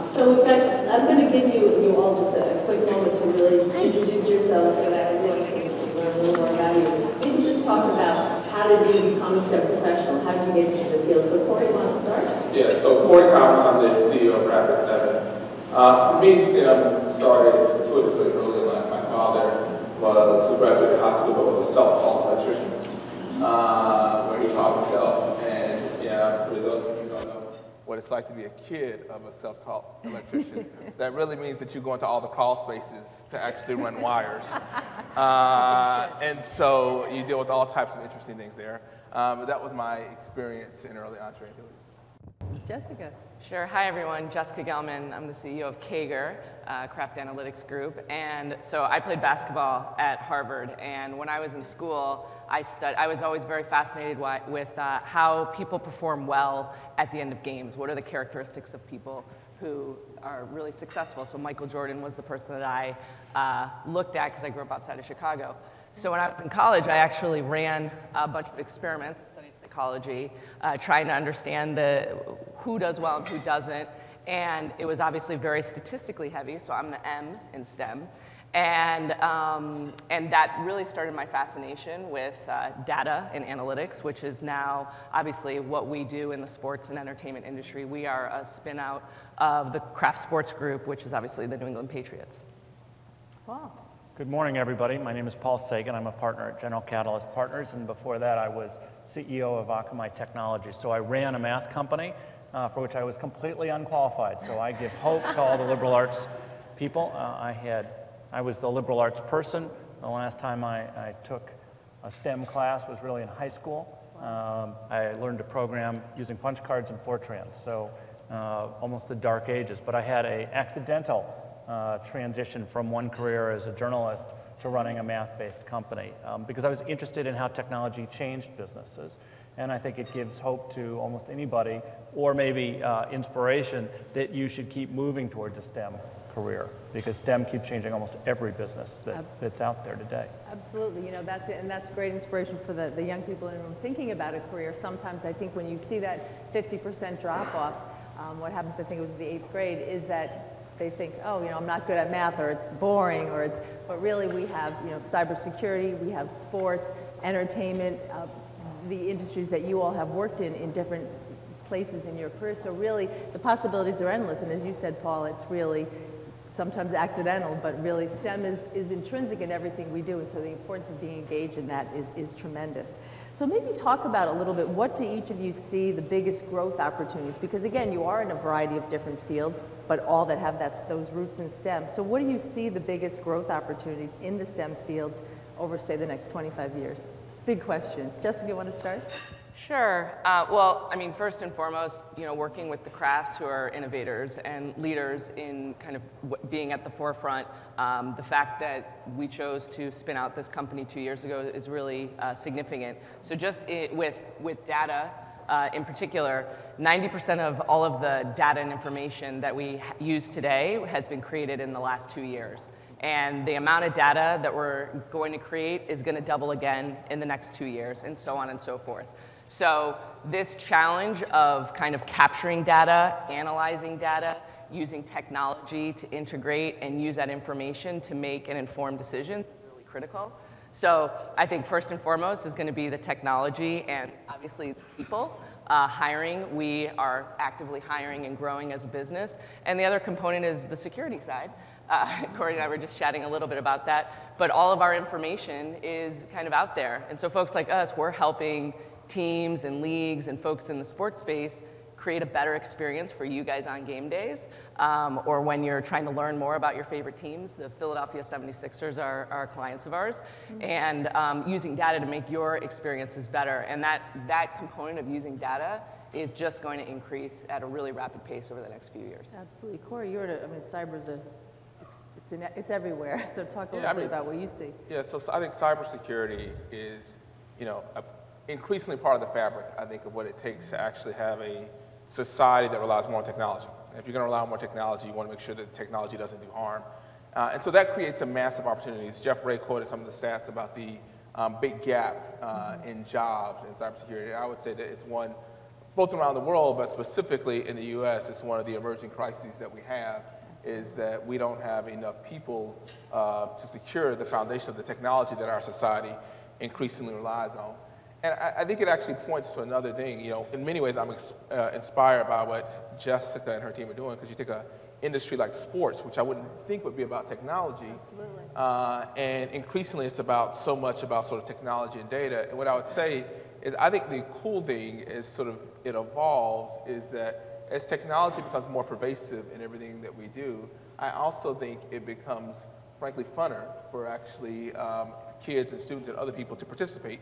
So I'm going to give you all just a quick moment to really introduce yourselves so that everyone can learn a little more about you. Maybe just talk about how did you become a STEM professional? How did you get into the field? So Corey, you want to start? Yeah, so Corey Thomas, I'm the CEO of Rapid 7. For me, STEM started intuitively early in life. My father was a graduate of high school, but was a self-taught electrician. Where he taught himself, and yeah, for those of you who don't know what it's like to be a kid of a self-taught electrician, that really means that you go into all the crawl spaces to actually run wires, and so you deal with all types of interesting things there. But that was my experience in early entrepreneurship. Jessica. Sure. Hi, everyone. Jessica Gelman. I'm the CEO of Kager, Craft Analytics Group. And so I played basketball at Harvard. And when I was in school, I was always very fascinated with how people perform well at the end of games. What are the characteristics of people who are really successful? So Michael Jordan was the person that I looked at because I grew up outside of Chicago. So when I was in college, I actually ran a bunch of experiments. Psychology, trying to understand who does well and who doesn't, and it was obviously very statistically heavy, so I'm the M in STEM, and that really started my fascination with data and analytics, which is now obviously what we do in the sports and entertainment industry. We are a spin-out of the Kraft Sports Group, which is obviously the New England Patriots. Wow. Good morning, everybody. My name is Paul Sagan. I'm a partner at General Catalyst Partners, and before that, I was CEO of Akamai Technologies. So I ran a math company for which I was completely unqualified. So I give hope to all the liberal arts people. I was the liberal arts person. The last time I took a STEM class was really in high school. I learned to program using punch cards and Fortran, so almost the dark ages. But I had an accidental transition from one career as a journalist to running a math-based company because I was interested in how technology changed businesses. And I think it gives hope to almost anybody, or maybe inspiration, that you should keep moving towards a STEM career, because STEM keeps changing almost every business that's out there today. Absolutely, you know, that's it, and that's great inspiration for the young people in the room thinking about a career. Sometimes I think when you see that 50% drop-off, what happens, I think it was the 8th grade, is that they think, oh, you know, I'm not good at math, or it's boring, or it's, but really we have, you know, cybersecurity, we have sports, entertainment, the industries that you all have worked in different places in your career. So really, the possibilities are endless, and as you said, Paul, it's really sometimes accidental, but really STEM is intrinsic in everything we do, and so the importance of being engaged in that is tremendous. So maybe talk about a little bit, what do each of you see the biggest growth opportunities? Because again, you are in a variety of different fields, but all that have those roots in STEM. So what do you see the biggest growth opportunities in the STEM fields over, say, the next 25 years? Big question. Jessica, you want to start? Sure. Well, I mean, first and foremost, working with the crafts who are innovators and leaders in kind of being at the forefront. The fact that we chose to spin out this company 2 years ago is really significant. So just with data in particular, 90% of all of the data and information that we use today has been created in the last 2 years. And the amount of data that we're going to create is going to double again in the next 2 years, and so on and so forth. So this challenge of kind of capturing data, analyzing data, using technology to integrate and use that information to make and inform decisions is really critical. So I think first and foremost is going to be the technology and obviously people. Hiring, we are actively hiring and growing as a business. And the other component is the security side. Corey and I were just chatting a little bit about that. But all of our information is kind of out there. And so folks like us, we're helping teams and leagues and folks in the sports space create a better experience for you guys on game days, or when you're trying to learn more about your favorite teams. The Philadelphia 76ers are clients of ours, and using data to make your experiences better. And that component of using data is just going to increase at a really rapid pace over the next few years. Absolutely. Corey, cyber's it's everywhere, so talk a little bit about what you see. Yeah, so I think cybersecurity is, increasingly part of the fabric, I think, of what it takes to actually have a society that relies more on technology. And if you're going to rely on more technology, you want to make sure that technology doesn't do harm. And so that creates a massive opportunities. Jeff Bray quoted some of the stats about the big gap in jobs in cybersecurity. I would say that it's one, both around the world, but specifically in the US, it's one of the emerging crises that we have, is that we don't have enough people to secure the foundation of the technology that our society increasingly relies on. And I think it actually points to another thing. In many ways, I'm inspired by what Jessica and her team are doing, because you take an industry like sports, which I wouldn't think would be about technology, and increasingly it's so much about sort of technology and data. And what I would say is, I think the cool thing is sort of it evolves, is that as technology becomes more pervasive in everything that we do, I also think it becomes, frankly, funner for actually kids and students and other people to participate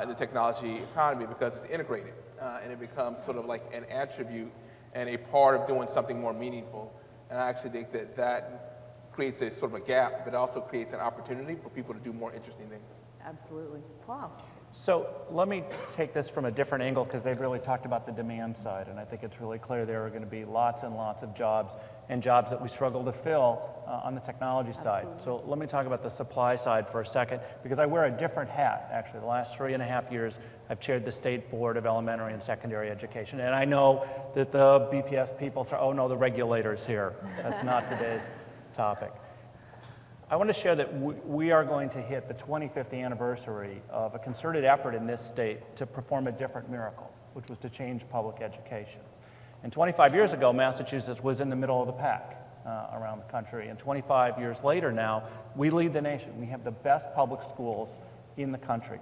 in the technology economy, because it's integrated and it becomes sort of like an attribute and a part of doing something more meaningful. And I actually think that creates a sort of a gap, but also creates an opportunity for people to do more interesting things. Absolutely. Wow. So let me take this from a different angle, because they've really talked about the demand side, and I think it's really clear there are going to be lots and lots of jobs, and jobs that we struggle to fill on the technology side. So let me talk about the supply side for a second, because I wear a different hat, actually. The last 3.5 years, I've chaired the State Board of Elementary and Secondary Education, and I know that the BPS people say, oh no, the regulator's here. That's not today's topic. I want to share that we are going to hit the 25th anniversary of a concerted effort in this state to perform a different miracle, which was to change public education. And 25 years ago, Massachusetts was in the middle of the pack around the country. And 25 years later now, we lead the nation. We have the best public schools in the country.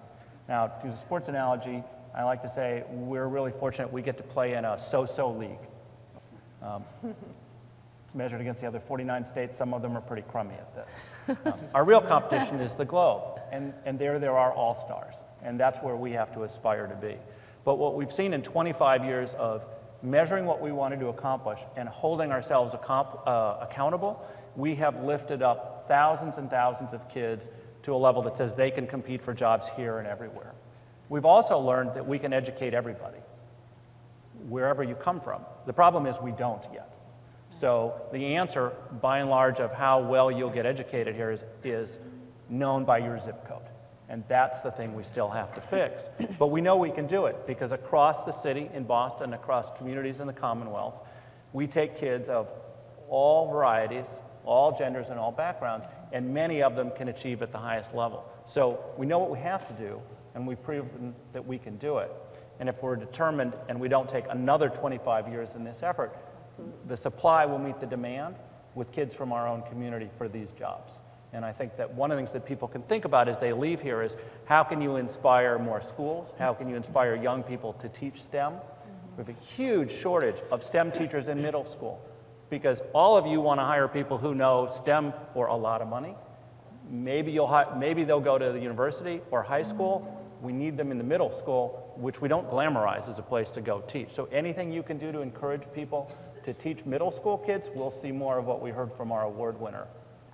Now, to use a sports analogy, I like to say we're really fortunate we get to play in a so-so league. Measured against the other 49 states, some of them are pretty crummy at this. Our real competition is the globe, and there are all-stars, and that's where we have to aspire to be. But what we've seen in 25 years of measuring what we wanted to accomplish and holding ourselves accountable, we have lifted up thousands and thousands of kids to a level that says they can compete for jobs here and everywhere. We've also learned that we can educate everybody, wherever you come from. The problem is we don't yet. So the answer, by and large, of how well you'll get educated here is known by your zip code. And that's the thing we still have to fix. But we know we can do it, because across the city, in Boston, across communities in the Commonwealth, we take kids of all varieties, all genders, and all backgrounds, and many of them can achieve at the highest level. So we know what we have to do, and we've proven that we can do it. And if we're determined and we don't take another 25 years in this effort, the supply will meet the demand, with kids from our own community for these jobs. And I think that one of the things that people can think about as they leave here is how can you inspire more schools? How can you inspire young people to teach STEM? We have a huge shortage of STEM teachers in middle school because all of you want to hire people who know STEM for a lot of money. Maybe they'll go to the university or high school. We need them in the middle school, which we don't glamorize as a place to go teach. So anything you can do to encourage people to teach middle school kids, we'll see more of what we heard from our award winner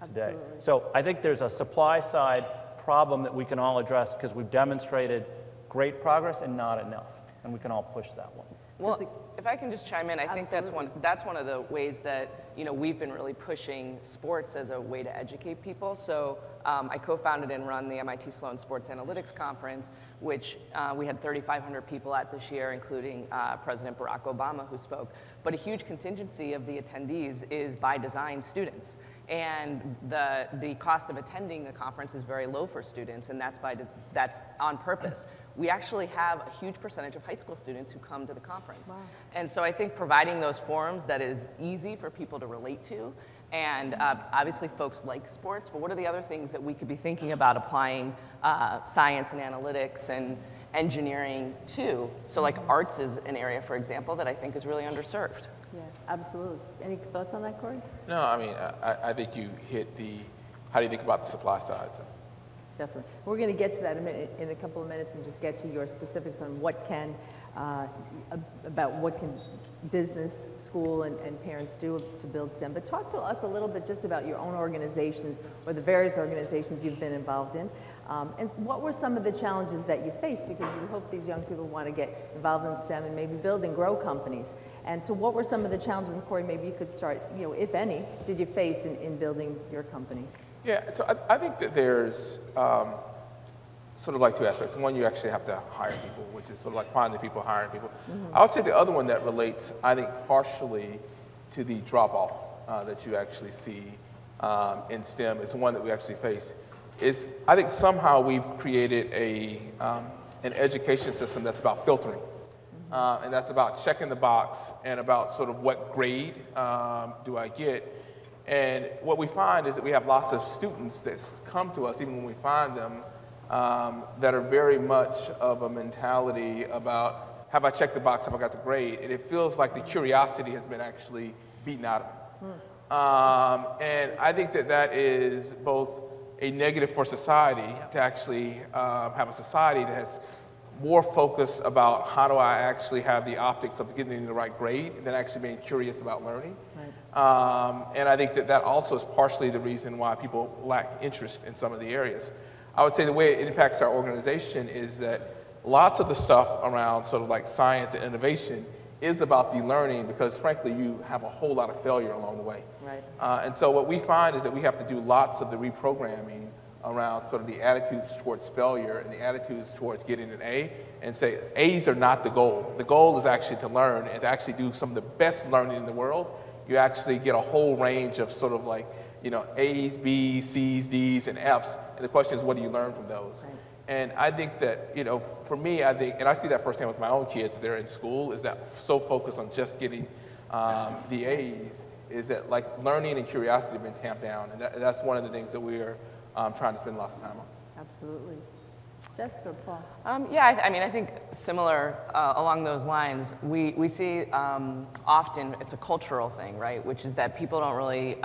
today. Absolutely. So I think there's a supply side problem that we can all address because we've demonstrated great progress and not enough, and we can all push that one. Well, if I can just chime in, I think that's one of the ways that we've been really pushing sports as a way to educate people. So I co-founded and run the MIT Sloan Sports Analytics Conference, which we had 3,500 people at this year, including President Barack Obama, who spoke. But a huge contingency of the attendees is by design students. And the cost of attending the conference is very low for students, and that's on purpose. We actually have a huge percentage of high school students who come to the conference. Wow. And so I think providing those forums that is easy for people to relate to, and obviously folks like sports, but what are the other things that we could be thinking about applying science and analytics and engineering to? So like arts is an area, for example, that I think is really underserved. Yeah, absolutely. Any thoughts on that, Corey? No, I mean, I think you hit how do you think about the supply side? So. Definitely. We're going to get to that in a couple of minutes and just get to your specifics on what can, about what can business, school, and parents do to build STEM. But talk to us a little bit just about your own organizations or the various organizations you've been involved in. And what were some of the challenges that you faced? Because we hope these young people want to get involved in STEM and maybe build and grow companies. And so what were some of the challenges, and Corey, maybe you could start, if any, did you face in building your company? Yeah, so I think that there's sort of like two aspects. One, you actually have to hire people, which is sort of like finding people, hiring people. Mm-hmm. I would say the other one that relates, I think, partially to the drop-off that you actually see in STEM is one that we actually face. Is I think somehow we've created an education system that's about filtering. And that's about checking the box and about sort of what grade do I get. And what we find is that we have lots of students that come to us, even when we find them, that are very much of a mentality about, have I checked the box, have I got the grade? And it feels like the curiosity has been actually beaten out of them. And I think that that is both a negative for society to actually have a society that has more focus about how do I actually have the optics of getting the right grade than actually being curious about learning. Right. And I think that that also is partially the reason why people lack interest in some of the areas. I would say the way it impacts our organization is that lots of the stuff around sort of like science and innovation is about the learning because frankly you have a whole lot of failure along the way. Right. And so what we find is that we have to do lots of the reprogramming around sort of the attitudes towards failure and the attitudes towards getting an A and say A's are not the goal. The goal is actually to learn and to actually do some of the best learning in the world. You actually get a whole range of sort of like, A's, B's, C's, D's, and F's. And the question is, what do you learn from those? Right. And I think that, for me, and I see that firsthand with my own kids, they're in school, is that so focused on just getting the A's, is that like learning and curiosity have been tamped down. And that's one of the things that we are trying to spend lots of time on. Absolutely. Jessica, Paul. Yeah, I think similar along those lines, we see often it's a cultural thing, right? Which is that people don't really,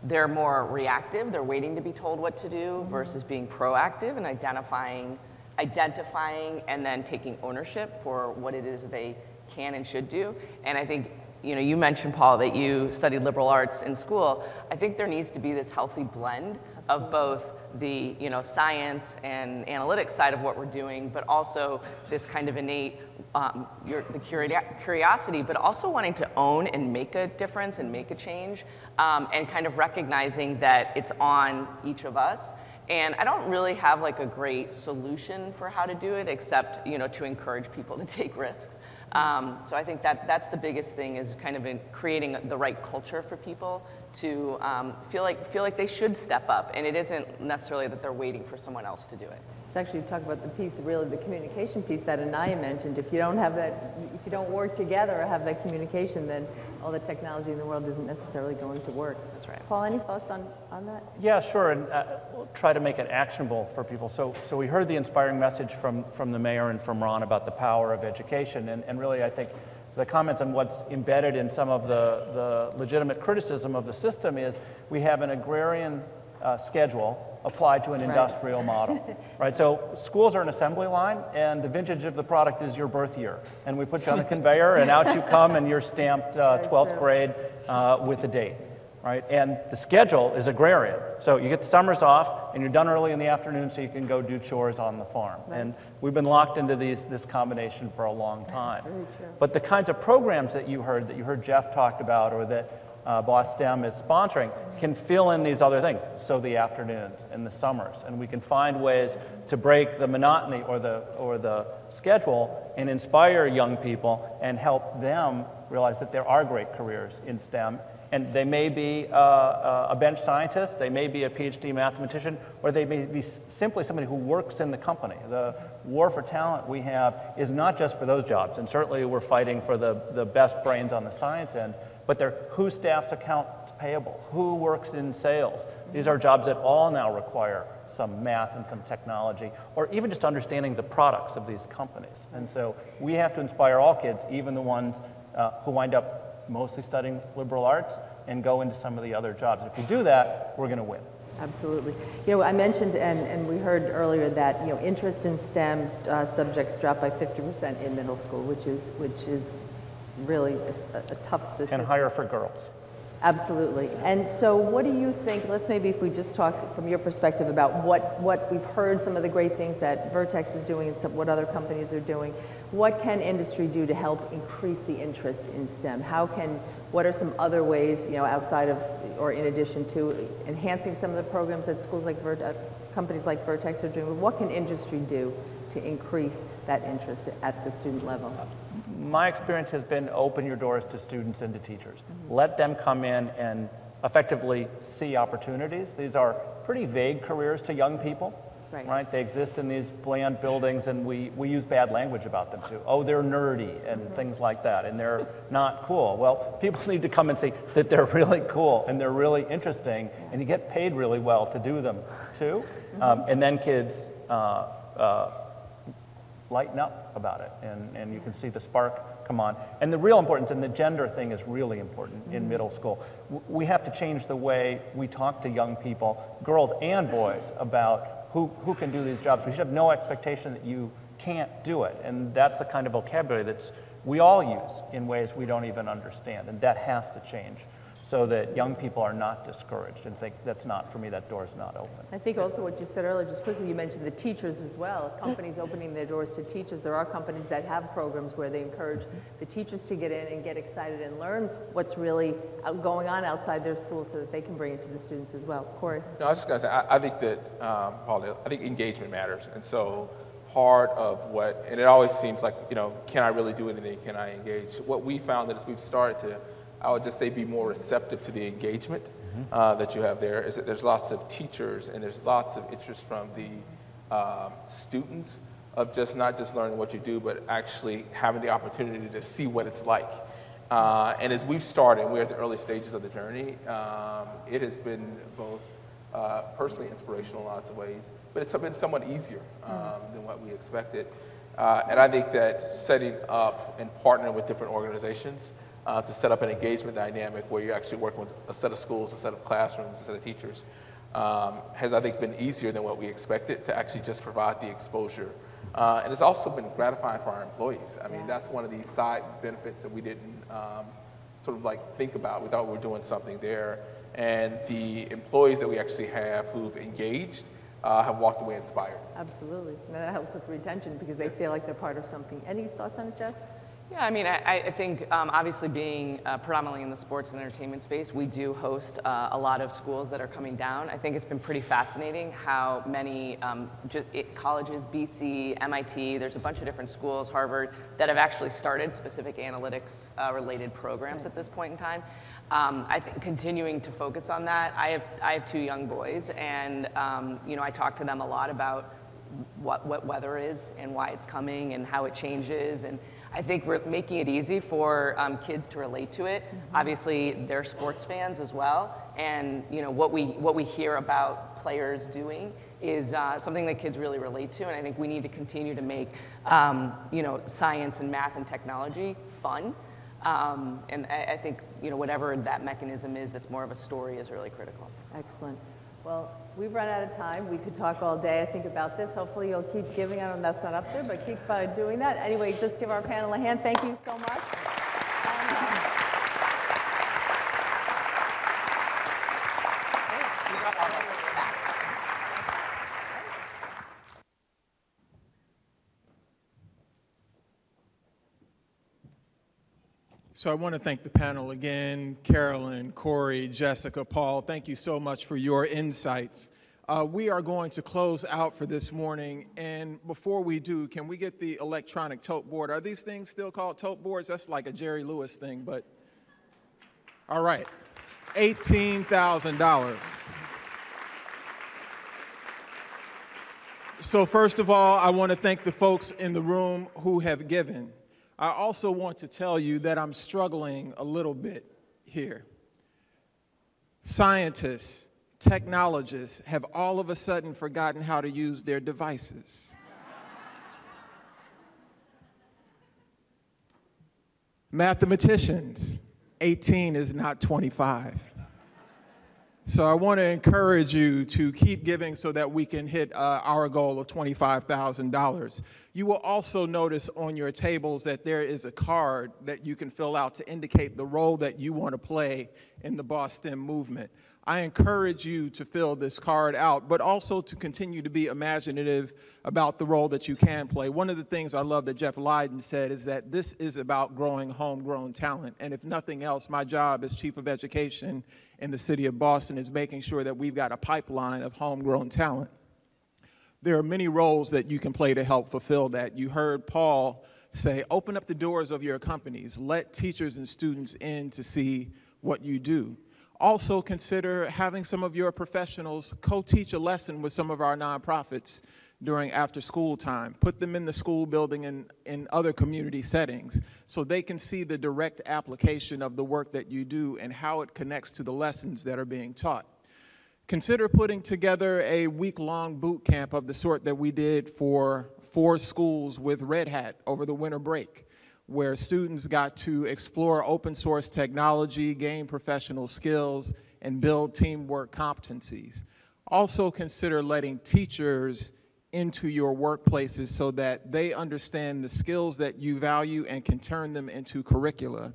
they're more reactive, they're waiting to be told what to do versus being proactive and identifying and then taking ownership for what it is they can and should do. And I think, you mentioned, Paul, that you studied liberal arts in school. I think there needs to be this healthy blend of both the science and analytics side of what we're doing, but also this kind of innate curiosity, but also wanting to own and make a difference and make a change, and kind of recognizing that it's on each of us. And I don't really have like a great solution for how to do it, except to encourage people to take risks. So I think that's the biggest thing, is kind of in creating the right culture for people to feel like they should step up, and it isn't necessarily that they're waiting for someone else to do it. It's actually talk about the piece, really the communication piece that Anaya mentioned. If you don't have that, if you don't work together or have that communication, then all the technology in the world isn't necessarily going to work. That's right. Paul, any thoughts on that? Yeah, sure, and we'll try to make it actionable for people. So we heard the inspiring message from the mayor and from Ron about the power of education, and really I think the comments on what's embedded in some of the legitimate criticism of the system is we have an agrarian schedule applied to an industrial model, right? So schools are an assembly line, and the vintage of the product is your birth year. And we put you on a conveyor, and out you come, and you're stamped 12th grade with a date, right? And the schedule is agrarian. So you get the summers off, and you're done early in the afternoon so you can go do chores on the farm. Right. And we've been locked into this combination for a long time. That's very true. But the kinds of programs that you heard Jeff talked about, or that Boss STEM is sponsoring, can fill in these other things. So the afternoons and the summers, and we can find ways to break the monotony or the schedule and inspire young people and help them realize that there are great careers in STEM. And they may be a bench scientist, they may be a PhD mathematician, or they may be simply somebody who works in the company. The war for talent we have is not just for those jobs, and certainly we're fighting for the best brains on the science end, but they're who staffs accounts payable, who works in sales. These are jobs that all now require some math and some technology, or even just understanding the products of these companies. And so we have to inspire all kids, even the ones who wind up mostly studying liberal arts and go into some of the other jobs. If we do that, we're going to win. Absolutely. You know, I mentioned, and we heard earlier that, you know, interest in STEM subjects dropped by 50% in middle school, which is really a tough statistic. And higher for girls. Absolutely. And so what do you think, let's maybe if we just talk from your perspective about what we've heard, some of the great things that Vertex is doing and what other companies are doing. What can industry do to help increase the interest in STEM? What are some other ways, you know, outside of or in addition to enhancing some of the programs that schools like companies like Vertex are doing? What can industry do to increase that interest at the student level? My experience has been open your doors to students and to teachers. Let them come in and effectively see opportunities. These are pretty vague careers to young people, right? They exist in these bland buildings, and we use bad language about them too. Oh, they're nerdy and things like that, and they're not cool. Well, people need to come and see that they're really cool and they're really interesting, and you get paid really well to do them too. And then kids lighten up about it, and you can see the spark come on. And the real importance, and the gender thing is really important in middle school. We have to change the way we talk to young people, girls and boys, about who can do these jobs. We should have no expectation that you can't do it, and that's the kind of vocabulary that's we all use in ways we don't even understand, and that has to change, so that young people are not discouraged and think, that's not for me, that door's not open. I think also what you said earlier, just quickly, you mentioned the teachers as well. Companies opening their doors to teachers. There are companies that have programs where they encourage the teachers to get in and get excited and learn what's really going on outside their school so that they can bring it to the students as well. Corey? No, I was just going to say, I think that, Paul, I think engagement matters. And so part of what, and it always seems like, you know, can I really do anything? Can I engage? What we found that as we've started to, I would just say, be more receptive to the engagement that you have there, is that there's lots of teachers and there's lots of interest from the students of just not just learning what you do, but actually having the opportunity to see what it's like. And as we've started, we're at the early stages of the journey, it has been both personally inspirational in lots of ways, but it's been somewhat easier than what we expected. And I think that setting up and partnering with different organizations to set up an engagement dynamic where you're actually working with a set of schools, a set of classrooms, a set of teachers, has, I think, been easier than what we expected to actually just provide the exposure. And it's also been gratifying for our employees. I mean, that's one of these side benefits that we didn't sort of like think about. We thought we were doing something there. And the employees that we actually have who've engaged have walked away inspired. Absolutely. And that helps with retention because they feel like they're part of something. Any thoughts on it, Jeff? Yeah, I mean, I think obviously being predominantly in the sports and entertainment space, we do host a lot of schools that are coming down. I think it's been pretty fascinating how many colleges, BC, MIT, there's a bunch of different schools, Harvard, that have actually started specific analytics related programs at this point in time. I think continuing to focus on that. I have 2 young boys, and you know, I talk to them a lot about what weather is and why it's coming and how it changes. And I think we're making it easy for kids to relate to it. Obviously, they're sports fans as well, and what we hear about players doing is something that kids really relate to. And I think we need to continue to make science and math and technology fun. And I think whatever that mechanism is, that's more of a story, is really critical. Excellent. Well, we've run out of time. We could talk all day, I think, about this. Hopefully you'll keep giving. I don't know, that's not up there, but keep doing that. Anyway, just give our panel a hand. Thank you so much. So I want to thank the panel again, Carolyn, Corey, Jessica, Paul. Thank you so much for your insights. We are going to close out for this morning, and before we do, can we get the electronic tote board? Are these things still called tote boards? That's like a Jerry Lewis thing, but all right, $18,000. So first of all, I want to thank the folks in the room who have given. I also want to tell you that I'm struggling a little bit here. Scientists, technologists have all of a sudden forgotten how to use their devices. Mathematicians, 18 is not 25. So I want to encourage you to keep giving so that we can hit our goal of $25,000. You will also notice on your tables that there is a card that you can fill out to indicate the role that you want to play in the Boston movement. I encourage you to fill this card out, but also to continue to be imaginative about the role that you can play. One of the things I love that Jeff Leiden said is that this is about growing homegrown talent. And if nothing else, my job as Chief of Education in the city of Boston is making sure that we've got a pipeline of homegrown talent. There are many roles that you can play to help fulfill that. You heard Paul say, open up the doors of your companies. Let teachers and students in to see what you do. Also consider having some of your professionals co-teach a lesson with some of our nonprofits during after-school time. Put them in the school building and in other community settings so they can see the direct application of the work that you do and how it connects to the lessons that are being taught. Consider putting together a week-long boot camp of the sort that we did for 4 schools with Red Hat over the winter break, where students got to explore open source technology, gain professional skills, and build teamwork competencies. Also consider letting teachers into your workplaces so that they understand the skills that you value and can turn them into curricula.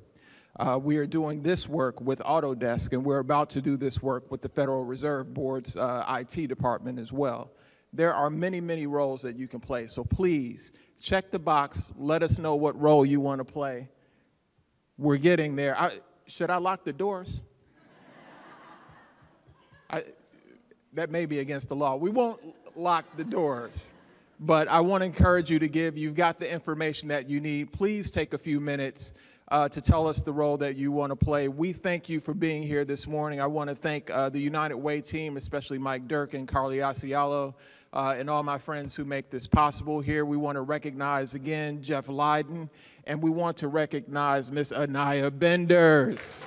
We are doing this work with Autodesk, and we're about to do this work with the Federal Reserve Board's IT department as well. There are many, many roles that you can play, so please check the box, let us know what role you want to play. We're getting there. Should I lock the doors? That may be against the law. We won't lock the doors, but I want to encourage you to give. You've got the information that you need. Please take a few minutes to tell us the role that you want to play. We thank you for being here this morning. I want to thank the United Way team, especially Mike Durkin, Carly Asialo, and all my friends who make this possible here. We want to recognize again Jeff Leiden, and we want to recognize Miss Anaya Benders.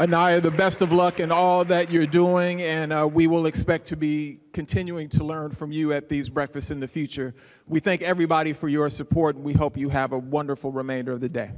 Anaya, the best of luck in all that you're doing, and we will expect to be continuing to learn from you at these breakfasts in the future. We thank everybody for your support, and we hope you have a wonderful remainder of the day.